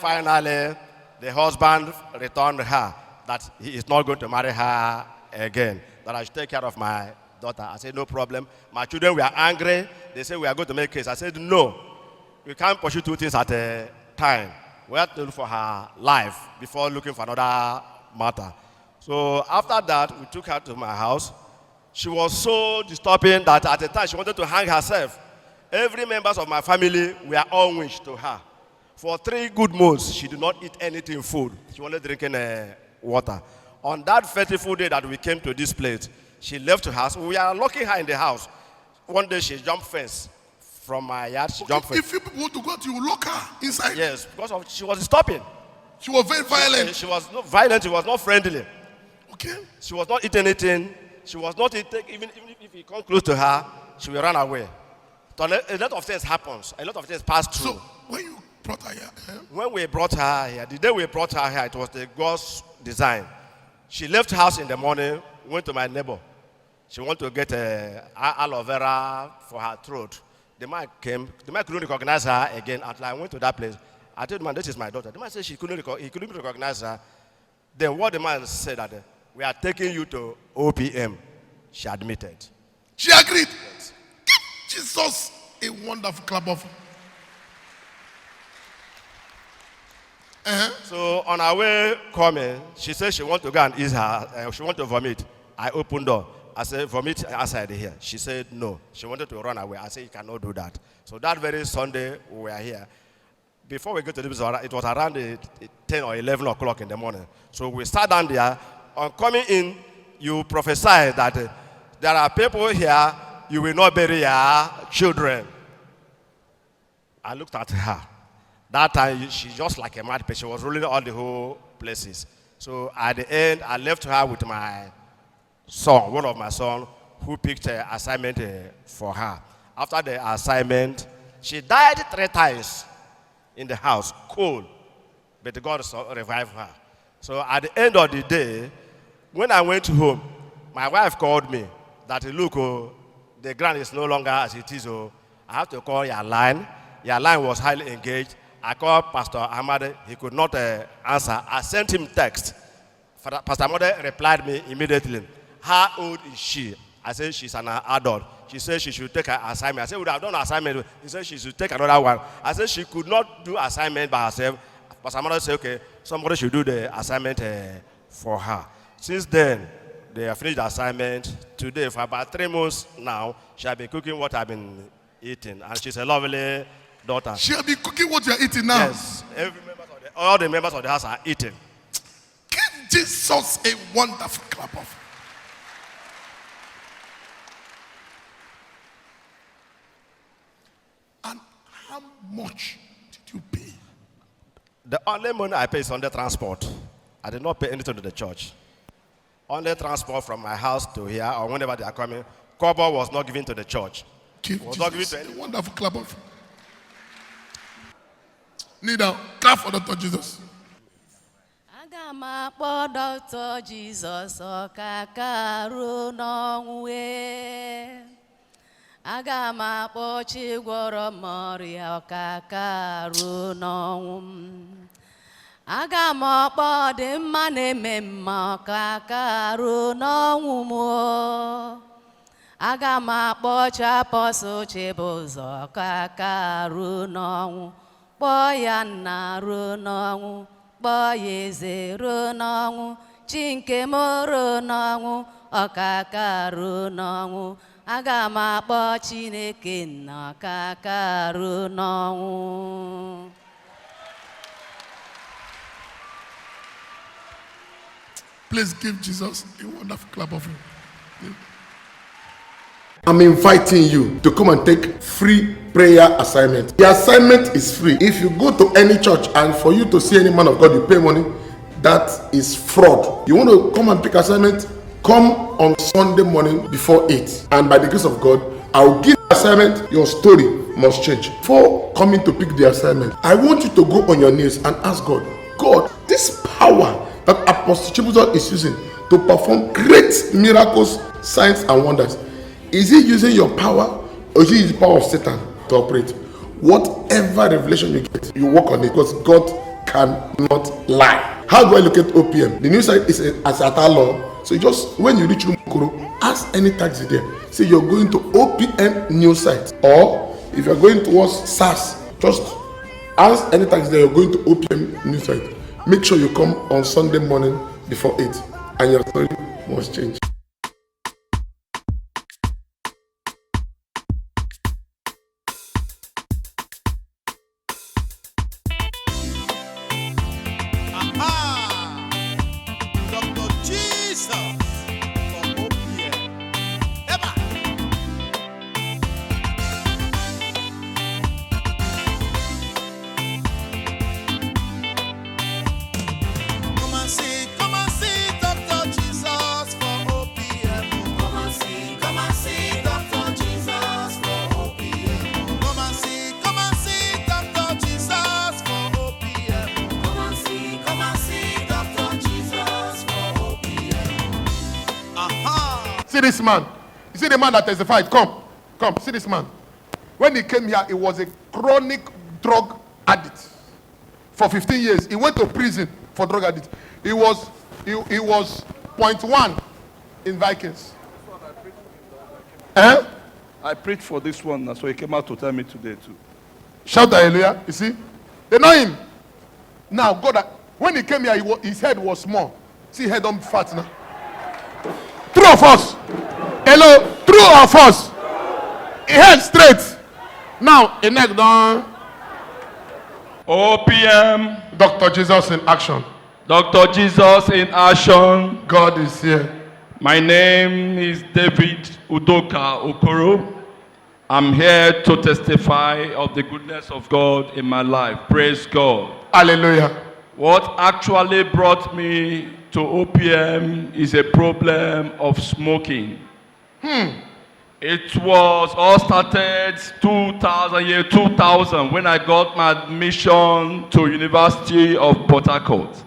the husband returned her that he is not going to marry her again, that I should take care of my daughter. I said, no problem. My children were angry. They said, we are going to make case. I said, no. We can't pursue two things at a time. We have to look for her life before looking for another matter. So after that, we took her to my house. She was so disturbing that at the time she wanted to hang herself. Every member of my family were all wished to her. For 3 good months, she did not eat anything food. She only drinking water. On that fateful day that we came to this place, she left her house. We are locking her in the house. One day she jumped fence from my yard. She jumped fence. If you people want to go out, you will lock her inside. Yes, because she was stopping. She was very violent. She was not violent. She was not friendly. Okay. She was not eating anything. She was not eating. Even if you come close to her, she will run away. So a lot of things happens. A lot of things pass through. So when you brought her here? When we brought her here, the day we brought her here, it was the God's design. She left house in the morning, went to my neighbor. She wanted to get aloe vera for her throat. The man came. The man couldn't recognize her again. Until I went to that place. I told the man, this is my daughter. The man said he couldn't recognize her. Then what the man said that we are taking you to OPM. She admitted. She agreed. Yes. Give Jesus a wonderful clap of. So on our way coming, she said she want to go and eat her. She want to vomit. I opened door. I said, vomit outside here. She said no. She wanted to run away. I said, you cannot do that. So that very Sunday, we were here. Before we go to this, it was around 10 or 11 o'clock in the morning. So we sat down there. On coming in, you prophesy that there are people here, you will not bury your children. I looked at her. That time, she's just like a mad person. She was rolling all the whole places. So at the end, I left her with my son, one of my sons, who picked an assignment for her. After the assignment, she died 3 times in the house, cold. But God revived her. So at the end of the day, when I went home, my wife called me that, look, the ground is no longer as it is. I have to call your line. Your line was highly engaged. I called Pastor Ahmad. He could not answer. I sent him text. Pastor Ahmad replied me immediately. How old is she? I said she's an adult. She said she should take her assignment. I said, we would have done assignment. He said she should take another one. I said she could not do assignment by herself. Pastor Ahmad said, okay, somebody should do the assignment for her. Since then, they have finished the assignment. Today, for about 3 months now, she has been cooking what I've been eating. And she's a lovely daughter. She has been cooking what you're eating now? Yes. All the members of the house are eating. Give Jesus a wonderful clap of. And how much did you pay? The only money I pay is on the transport. I did not pay anything to the church. Only transport from my house to here, or whenever they are coming. Kobo was not given to the church. Give We'll not give it Jesus to a wonderful clap of. Kneel down. Clap for Dr. Jesus. Aga m akpọ Dr. Jesus ọkaka ruo n'ọnwụ e. Aga m akpọ chi gwọrọ m ọrịa ọkaka ruo n'ọnwụ m. Aga m akpọ dị mma na-eme mma ọkaka ruo n'ọnwụ m o. Aga m akpọ chi apọsụ Chibụzọ ọkaka ruo n'ọnwụ. Kpọọ ya nna ruo n'ọnwụ. Kpọọ ya eze ruo n'ọnwụ. Chi nke m ruo n'ọnwụ. Ọkaka ruo n'ọnwụ. Aga m akpọ Chineke nna ọkaka ruo n'ọnwụ. Please give Jesus a wonderful clap of him. I'm inviting you to come and take free prayer assignment. The assignment is free. If you go to any church and for you to see any man of God, you pay money, that is fraud. You want to come and pick assignment? Come on Sunday morning before 8. And by the grace of God, I'll give the assignment. Your story must change. Before coming to pick the assignment, I want you to go on your knees and ask God, God, this power that Apostle Chibuzo is using to perform great miracles, signs and wonders, is he using your power or is he using the power of Satan to operate? Whatever revelation you get, you work on it because God cannot lie. How do I look at OPM? The new site is as at law. So you just, when you reach Rumukuru, ask any taxi there. Say you're going to OPM new site. Or if you're going towards SAS, just ask any taxi there, you're going to OPM new site. Make sure you come on Sunday morning before 8 and your story must change. See this man. You see the man that testified. Come. See this man. When he came here, he was a chronic drug addict. For 15 years. He went to prison for drug addict. He was 0.1 in Vikings. I preached for this one, so he came out to tell me today too. Shout hallelujah. You see? They know him. Now, God, when he came here, his head was small. See, head on fat now. True of us. Hello, true of us. Head straight. Now, a neck down. OPM. Dr. Jesus in action. Dr. Jesus in action. God is here. My name is David Udoka Okoro. I'm here to testify of the goodness of God in my life. Praise God. Hallelujah. What actually brought me to OPM is a problem of smoking. It was all started 2000 when I got my admission to University of Port Harcourt.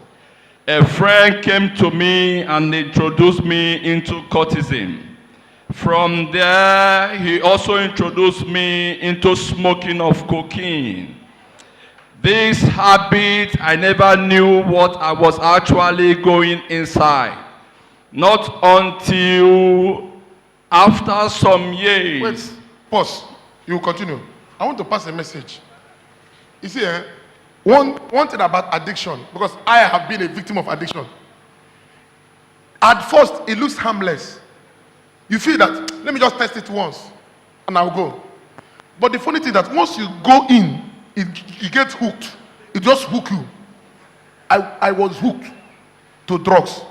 A friend came to me and introduced me into cultism. From there, he also introduced me into smoking of cocaine. This habit, I never knew what I was actually going inside. Not until after some years. Wait, pause. You continue. I want to pass a message. You see, one thing about addiction, because I have been a victim of addiction. At first, it looks harmless. You feel that, let me just test it once, and I'll go. But the funny thing is that once you go in, you get hooked. It just hook you. I was hooked to drugs.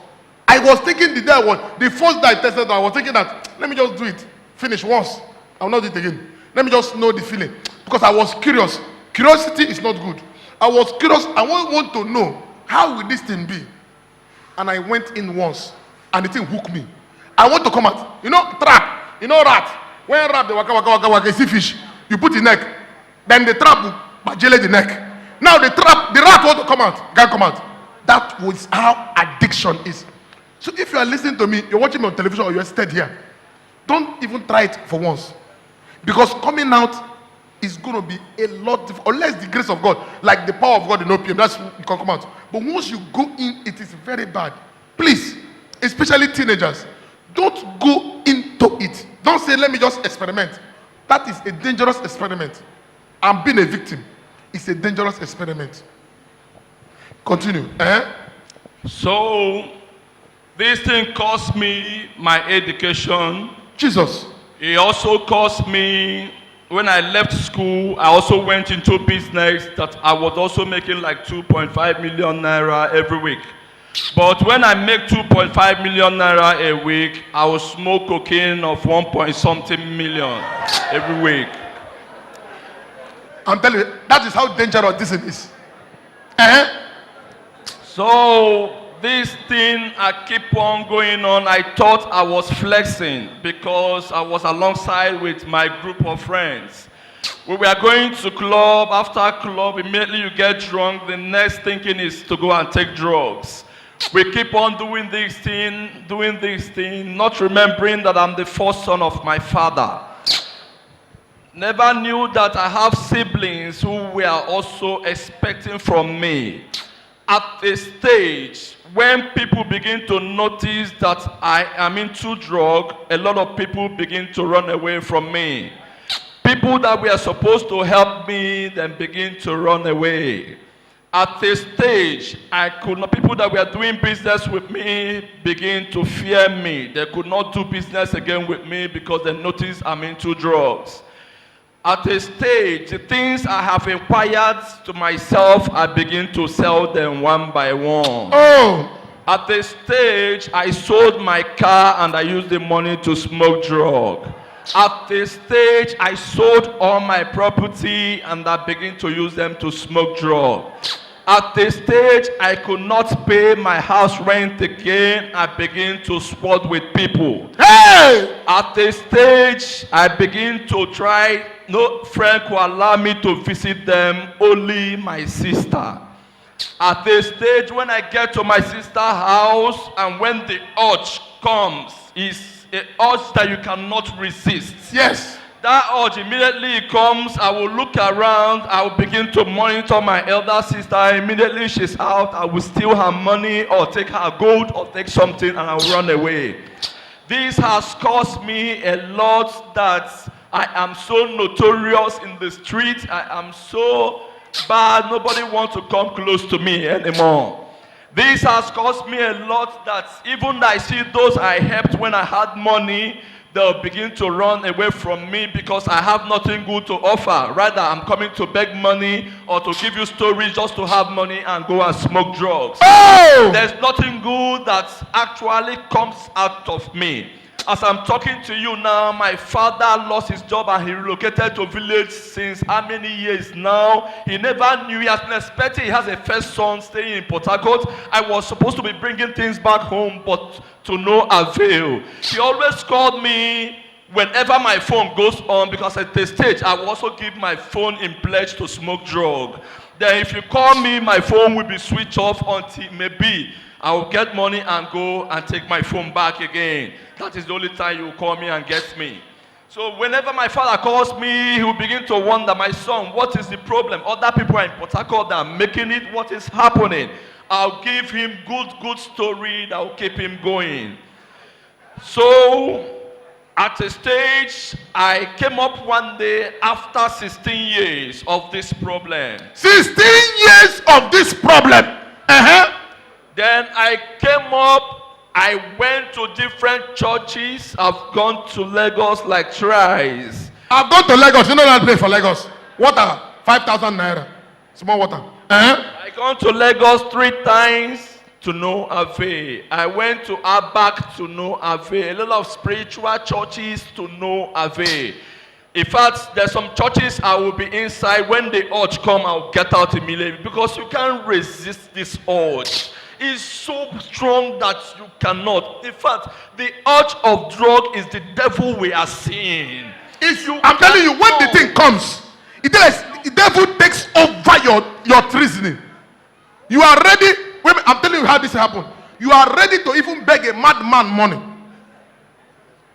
I was thinking the first day I tested, I was thinking that, let me just do it. Finish once. I will not do it again. Let me just know the feeling. Because I was curious. Curiosity is not good. I was curious. I want to know, how will this thing be? And I went in once, and the thing hooked me. I want to come out. You know, trap. You know, rat. When rap the waka, see fish, you put the neck, then the trap will bajele the neck. Now the rat want to come out, can't come out. That was how addiction is. So if you are listening to me, you're watching me on television or you're steady here, don't even try it for once. Because coming out is going to be a lot different, unless the grace of God, like the power of God in OPM, that's you can come out. But once you go in, it is very bad. Please, especially teenagers, don't go into it. Don't say, let me just experiment. That is a dangerous experiment. I'm being a victim. It's a dangerous experiment. Continue. So, this thing cost me my education. Jesus. It also cost me, when I left school, I also went into business that I was also making like 2.5 million naira every week. But when I make 2.5 million naira a week, I will smoke cocaine of 1.something million every week. I'm telling you, that is how dangerous this is. So, this thing, I keep on going on. I thought I was flexing because I was alongside with my group of friends. We were going to club. After club, immediately you get drunk. The next thinking is to go and take drugs. We keep on doing this thing, not remembering that I'm the first son of my father. Never knew that I have siblings who were also expecting from me. At a stage when people begin to notice that I am into drug, a lot of people begin to run away from me. People that were supposed to help me then begin to run away. At a stage, people that were doing business with me begin to fear me. They could not do business again with me because they noticed I'm into drugs. At a stage, the things I have acquired to myself, I begin to sell them one by one. Oh! At a stage, I sold my car and I used the money to smoke drug. At a stage, I sold all my property and I began to use them to smoke drug. At a stage, I could not pay my house rent again. I began to sport with people. Hey! At a stage, I begin to try. No friend could allow me to visit them, only my sister. At a stage, when I get to my sister's house, and when the urge comes, it's an urge that you cannot resist. Yes. That urge immediately comes, I will look around, I will begin to monitor my elder sister. Immediately she's out, I will steal her money or take her gold or take something and I will run away. This has caused me a lot that I am so notorious in the street. I am so bad, nobody wants to come close to me anymore. This has caused me a lot that even I see those I helped when I had money, they'll begin to run away from me because I have nothing good to offer. Rather, I'm coming to beg money or to give you stories just to have money and go and smoke drugs. Oh! There's nothing good that actually comes out of me. As I'm talking to you now, my father lost his job and he relocated to a village since how many years now? He never knew. He has been expecting. He has a first son staying in Port Harcourt. I was supposed to be bringing things back home, but to no avail. He always called me whenever my phone goes on because at this stage, I will also give my phone in pledge to smoke drug. Then if you call me, my phone will be switched off until maybe I will get money and go and take my phone back again. That is the only time you will call me and get me. So whenever my father calls me, he will begin to wonder, my son, what is the problem? Other people are in Port Harcourt that are making it. What is happening? I'll give him good story that will keep him going. So at a stage, I came up one day after 16 years of this problem. 16 years of this problem. Then I came up, I went to different churches. I've gone to Lagos like thrice. I've gone to Lagos. You know that place for Lagos? Water, 5,000 naira. Small water. I gone to Lagos 3 times to no avail. I went to Abak to no avail. A lot of spiritual churches to no avail. In fact, there's some churches I will be inside. When the urge come, I'll get out immediately because you can't resist this urge. It's so strong that you cannot. In fact, the urge of drug is the devil we are seeing. I'm telling you, when the thing comes, it is the devil takes over your reasoning. You are ready. I'm telling you how this happened. You are ready to even beg a madman money.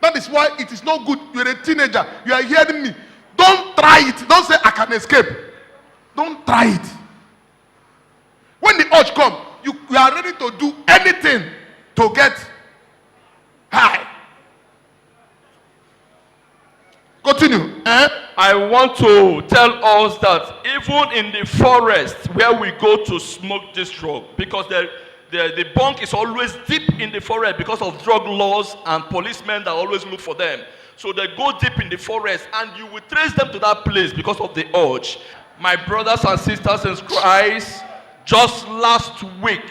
That is why it is not good. You are a teenager. You are hearing me. Don't try it. Don't say I can escape. Don't try it. When the urge comes, you are ready to do anything to get high. Continue. I want to tell us that even in the forest where we go to smoke this drug, because the bunk is always deep in the forest because of drug laws and policemen that always look for them. So they go deep in the forest and you will trace them to that place because of the urge. My brothers and sisters in Christ, just last week,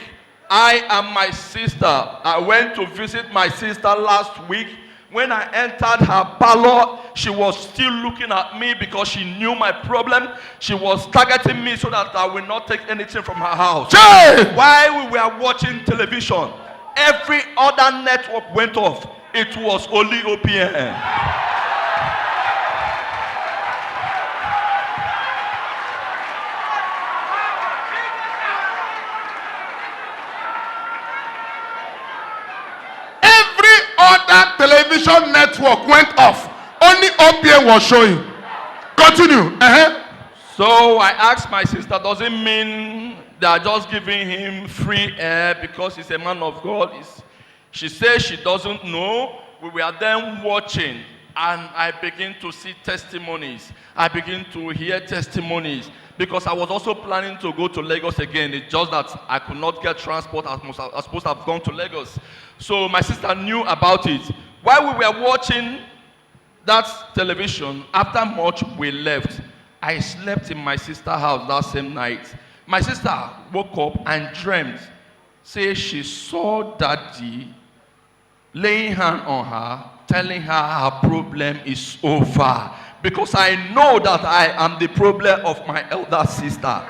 I and my sister, I went to visit my sister last week. When I entered her parlor, she was still looking at me because she knew my problem. She was targeting me so that I will not take anything from her house. While we were watching television, every other network went off. It was only OPM. Other television network went off. Only OPM was showing. Continue. So I asked my sister, does it mean they are just giving him free air because he's a man of God? She says she doesn't know. We were then watching and I begin to see testimonies. I begin to hear testimonies because I was also planning to go to Lagos again. It's just that I could not get transport. I was supposed to have gone to Lagos. So my sister knew about it. While we were watching that television, after much we left. I slept in my sister's house that same night. My sister woke up and dreamt. Say she saw Daddy laying hand on her, telling her her problem is over. Because I know that I am the problem of my elder sister.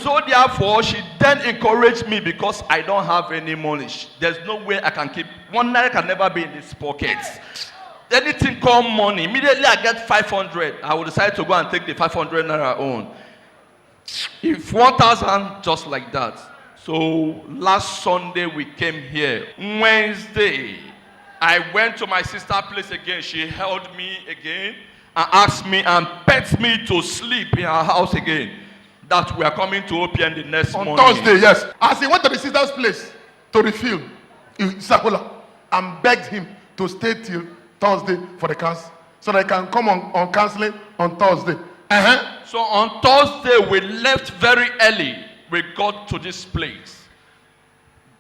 So therefore, she then encouraged me because I don't have any money. There's no way I can keep. 1 naira can never be in this pocket. Anything called money, immediately I get 500. I will decide to go and take the 500 naira on. If 1,000, just like that. So last Sunday we came here. Wednesday, I went to my sister's place again. She held me again and asked me and begged me to sleep in her house again. That we are coming to OPM the next morning. On Thursday, yes. As he went to the sister's place to refill in Sakula and begged him to stay till Thursday for the council. So they can come on counseling on Thursday. So on Thursday, we left very early. We got to this place.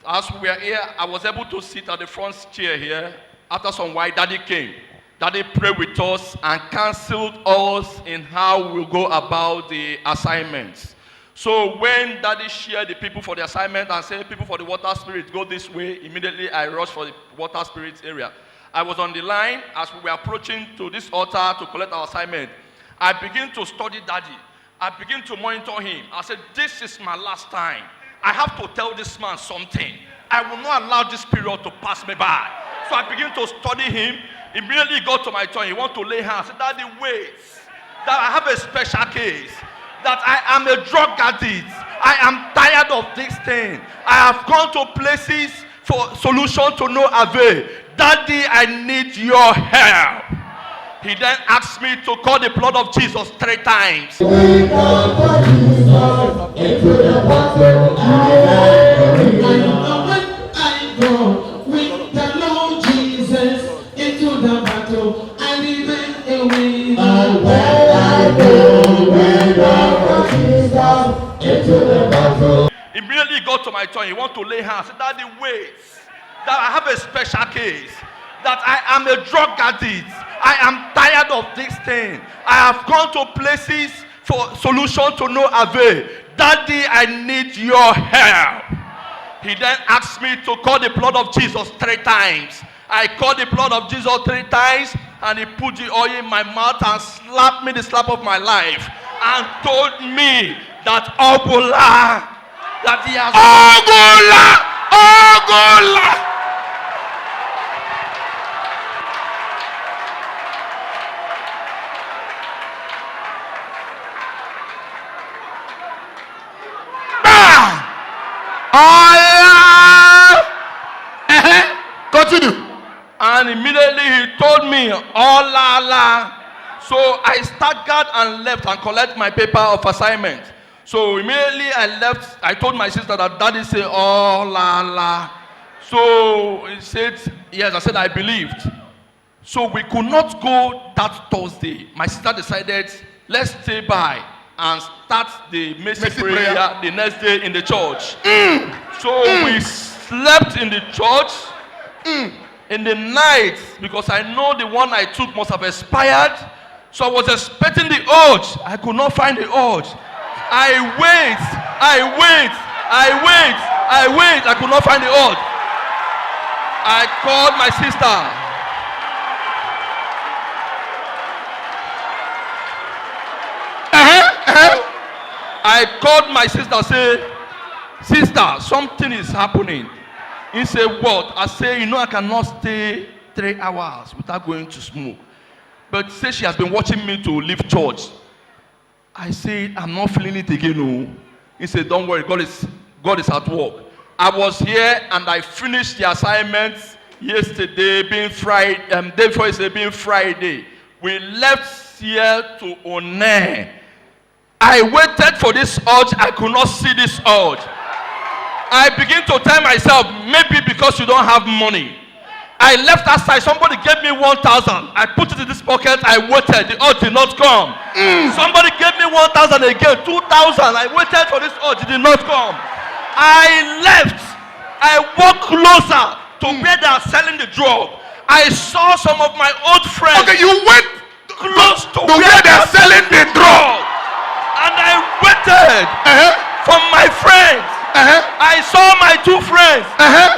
As we were here, I was able to sit at the front chair here. After some while, Daddy came. Daddy prayed with us and counseled us in how we'll go about the assignments. So when Daddy shared the people for the assignment and said, people for the water spirit, go this way, immediately I rushed for the water spirit area. I was on the line as we were approaching to this altar to collect our assignment. I began to study Daddy. I began to monitor him. I said, this is my last time. I have to tell this man something. I will not allow this period to pass me by. So I began to study him. Immediately he got to my turn. He wanted to lay hands. I said, Daddy, wait. That I have a special case. That I am a drug addict. I am tired of this thing. I have gone to places for solution to no avail. Daddy, I need your help. He then asked me to call the blood of Jesus 3 times. Immediately he got to my turn. He wanted to lay hands. I said, Daddy, wait. That I have a special case. That I am a drug addict. I am tired of this thing. I have gone to places for solution to no avail. Daddy, I need your help. He then asked me to call the blood of Jesus 3 times. I called the blood of Jesus 3 times, and he put the oil in my mouth and slapped me the slap of my life and told me that Ogola, that he has Ogola. 3 Allah. Continue. And immediately he told me, oh la la. So I staggered and left and collect my paper of assignment. So immediately I left. I told my sister that daddy said, oh la la. So he said, yes. I said, I believed. So we could not go that Thursday. My sister decided, let's stay by and start the mercy prayer the next day in the church. So we slept in the church in the night because I know the one I took must have expired. So I was expecting the urge. I could not find the urge. I wait. I could not find the urge. I called my sister. I called my sister, say, sister, something is happening. He said, what? I say, you know, I cannot stay 3 hours without going to smoke. But say she has been watching me to leave church. I said, I'm not feeling it again. No. He said, don't worry, God is at work. I was here and I finished the assignments yesterday, being Friday, day before yesterday being Friday. We left here to One. I waited for this urge. I could not see this urge. I begin to tell myself, maybe because you don't have money. I left outside. Somebody gave me 1,000. I put it in this pocket. I waited. The urge did not come. Somebody gave me 1,000 again. 2,000. I waited for this urge. It did not come. I left. I walked closer to where they are selling the drug. I saw some of my old friends. Okay, you went close to where they are selling the drug. And I waited for my friends. I saw my 2 friends.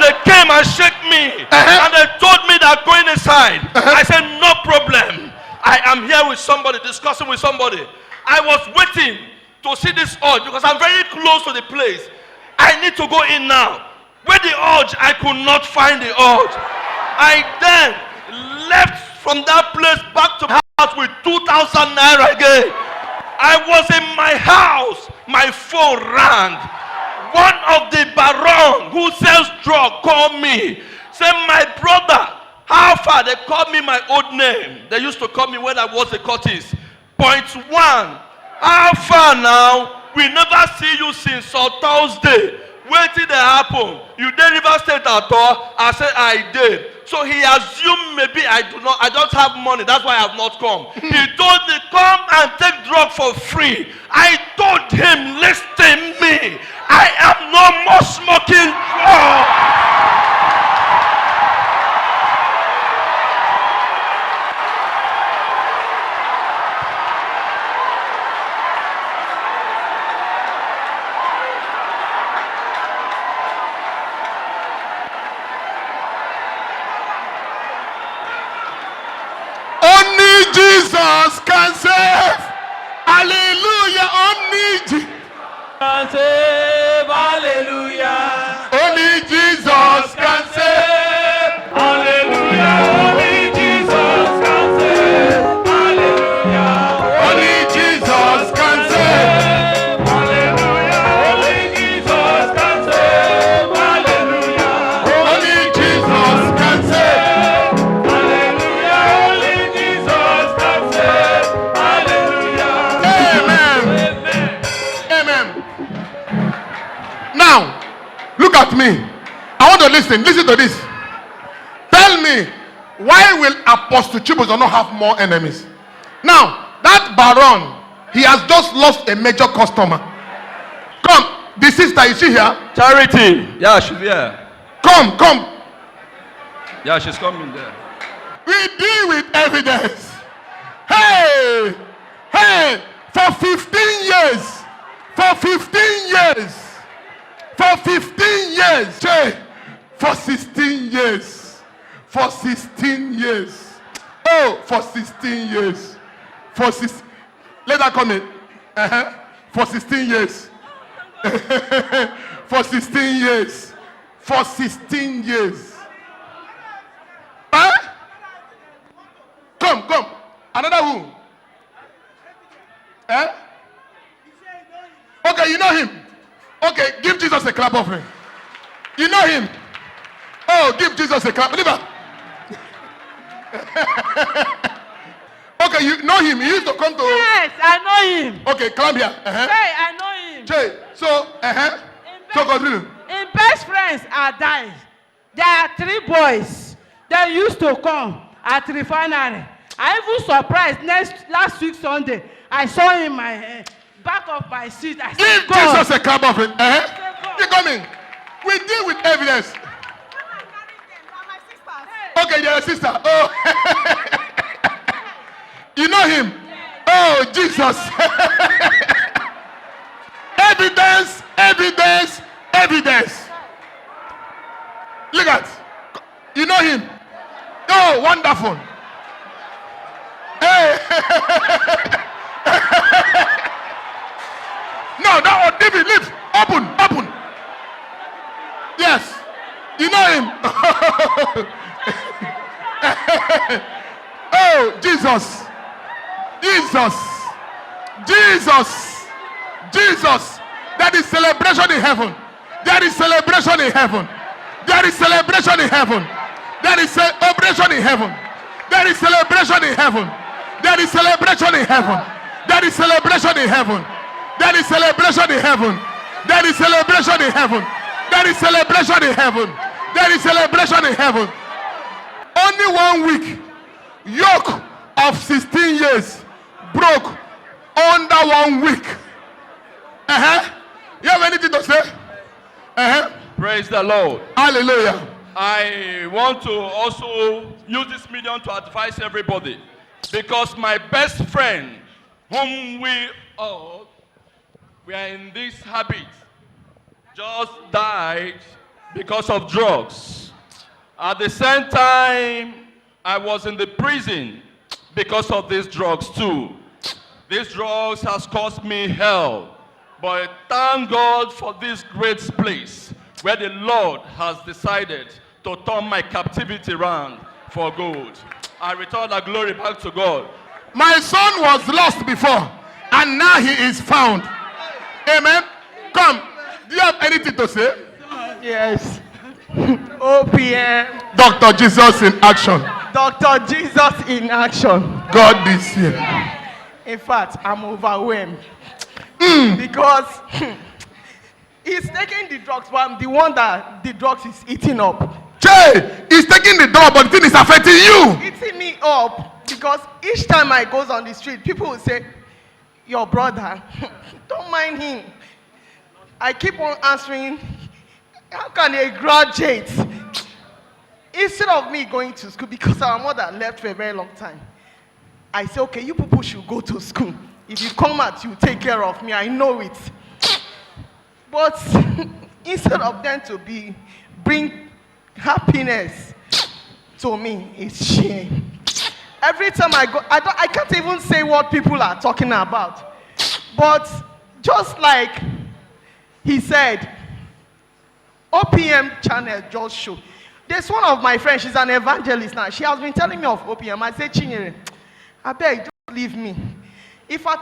They came and shook me. And they told me they're going inside. I said, no problem. I am here with somebody, discussing with somebody. I was waiting to see this urge because I'm very close to the place. I need to go in now. Where the urge, I could not find the urge. I then left from that place back to my house with 2,000 naira again. I was in my house. My phone rang. One of the baron who sells drug called me. Said, my brother, how far? They called me my old name. They used to call me when I was a Curtis. Point 1. How far now? We never see you since Thursday. Wait till they happen. You did River State at all? I said, I did. So he assumed maybe I don't have money. That's why I have not come. He told me, come and take drug for free. I told him, listen me. I am no more smoking drug. Jesus can save. Hallelujah. Only Jesus can save. Hallelujah. Only Jesus can save. Hallelujah. Only Jesus can save. Hallelujah. Only Jesus can save. Hallelujah. Only Jesus can save. Hallelujah. Only Jesus can save. Now, look at me. I want to listen. Listen to this. Tell me, why will Apostle Chibuzo not have more enemies? Now, that baron, he has just lost a major customer. Come, the sister, is she here? Charity. Yeah, she's here. Come. Yeah, she's coming there. We deal with evidence. Hey, for 15 years. For 15 years. For 15 years. For 16 years. For 16 years. Oh, for 16 years. For 16. Let that come in. For 16 years. For 16 years. For 16 years. Huh? Come. Another who? Okay, you know him. Okay, give Jesus a clap offering. You know him? Oh, give Jesus a clap. Believer. Okay, you know him. He used to come to. Yes, I know him. Okay, come here. Hey, I know him. Jay, so, so continue. In best friends are dying. There are 3 boys. They used to come at refinery. I even surprised last week Sunday. I saw him in my back of my seat. I said, give Jesus a clap of it. You coming? We deal with evidence. Okay, you're a sister. Oh. You know him? Oh, Jesus. Evidence, evidence, evidence. Look at. You know him? Oh, wonderful. Hey. No, that one, David, lift. Open. Yes. You know him? Oh, Jesus. There is celebration in heaven. There is celebration in heaven. There is celebration in heaven. There is celebration in heaven. There is celebration in heaven. There is celebration in heaven. There is celebration in heaven. There is celebration in heaven. There is celebration in heaven. There is celebration in heaven. There is celebration in heaven. Only 1 week, yoke of 16 years broke under 1 week. You have anything to say? Praise the Lord. Hallelujah. I want to also use this medium to advise everybody, because my best friend, whom we are in this habit, just died because of drugs. At the same time, I was in the prison because of these drugs too. These drugs has caused me hell. But thank God for this great place where the Lord has decided to turn my captivity around for good. I return the glory back to God. My son was lost before, and now he is found. Amen. Come. Do you have anything to say? Yes. OPM. Dr. Jesus in action. Dr. Jesus in action. God is here. In fact, I'm overwhelmed. Because he's taking the drugs, but I'm the one that the drugs is eating up. Jay, he's taking the drug, but the thing is affecting you. Eating me up because each time I goes on the street, people will say, your brother, don't mind him. I keep on answering, how can a graduate, instead of me going to school, because our mother left for a very long time, I say, okay, you people should go to school. If you come out, you take care of me. I know it. But instead of them to bring happiness to me, it's shame. Every time I go, I can't even say what people are talking about. But just like he said, OPM channel just show. There's one of my friends, she's an evangelist now. She has been telling me of OPM. I say, Chinyere, I beg, don't leave me. If I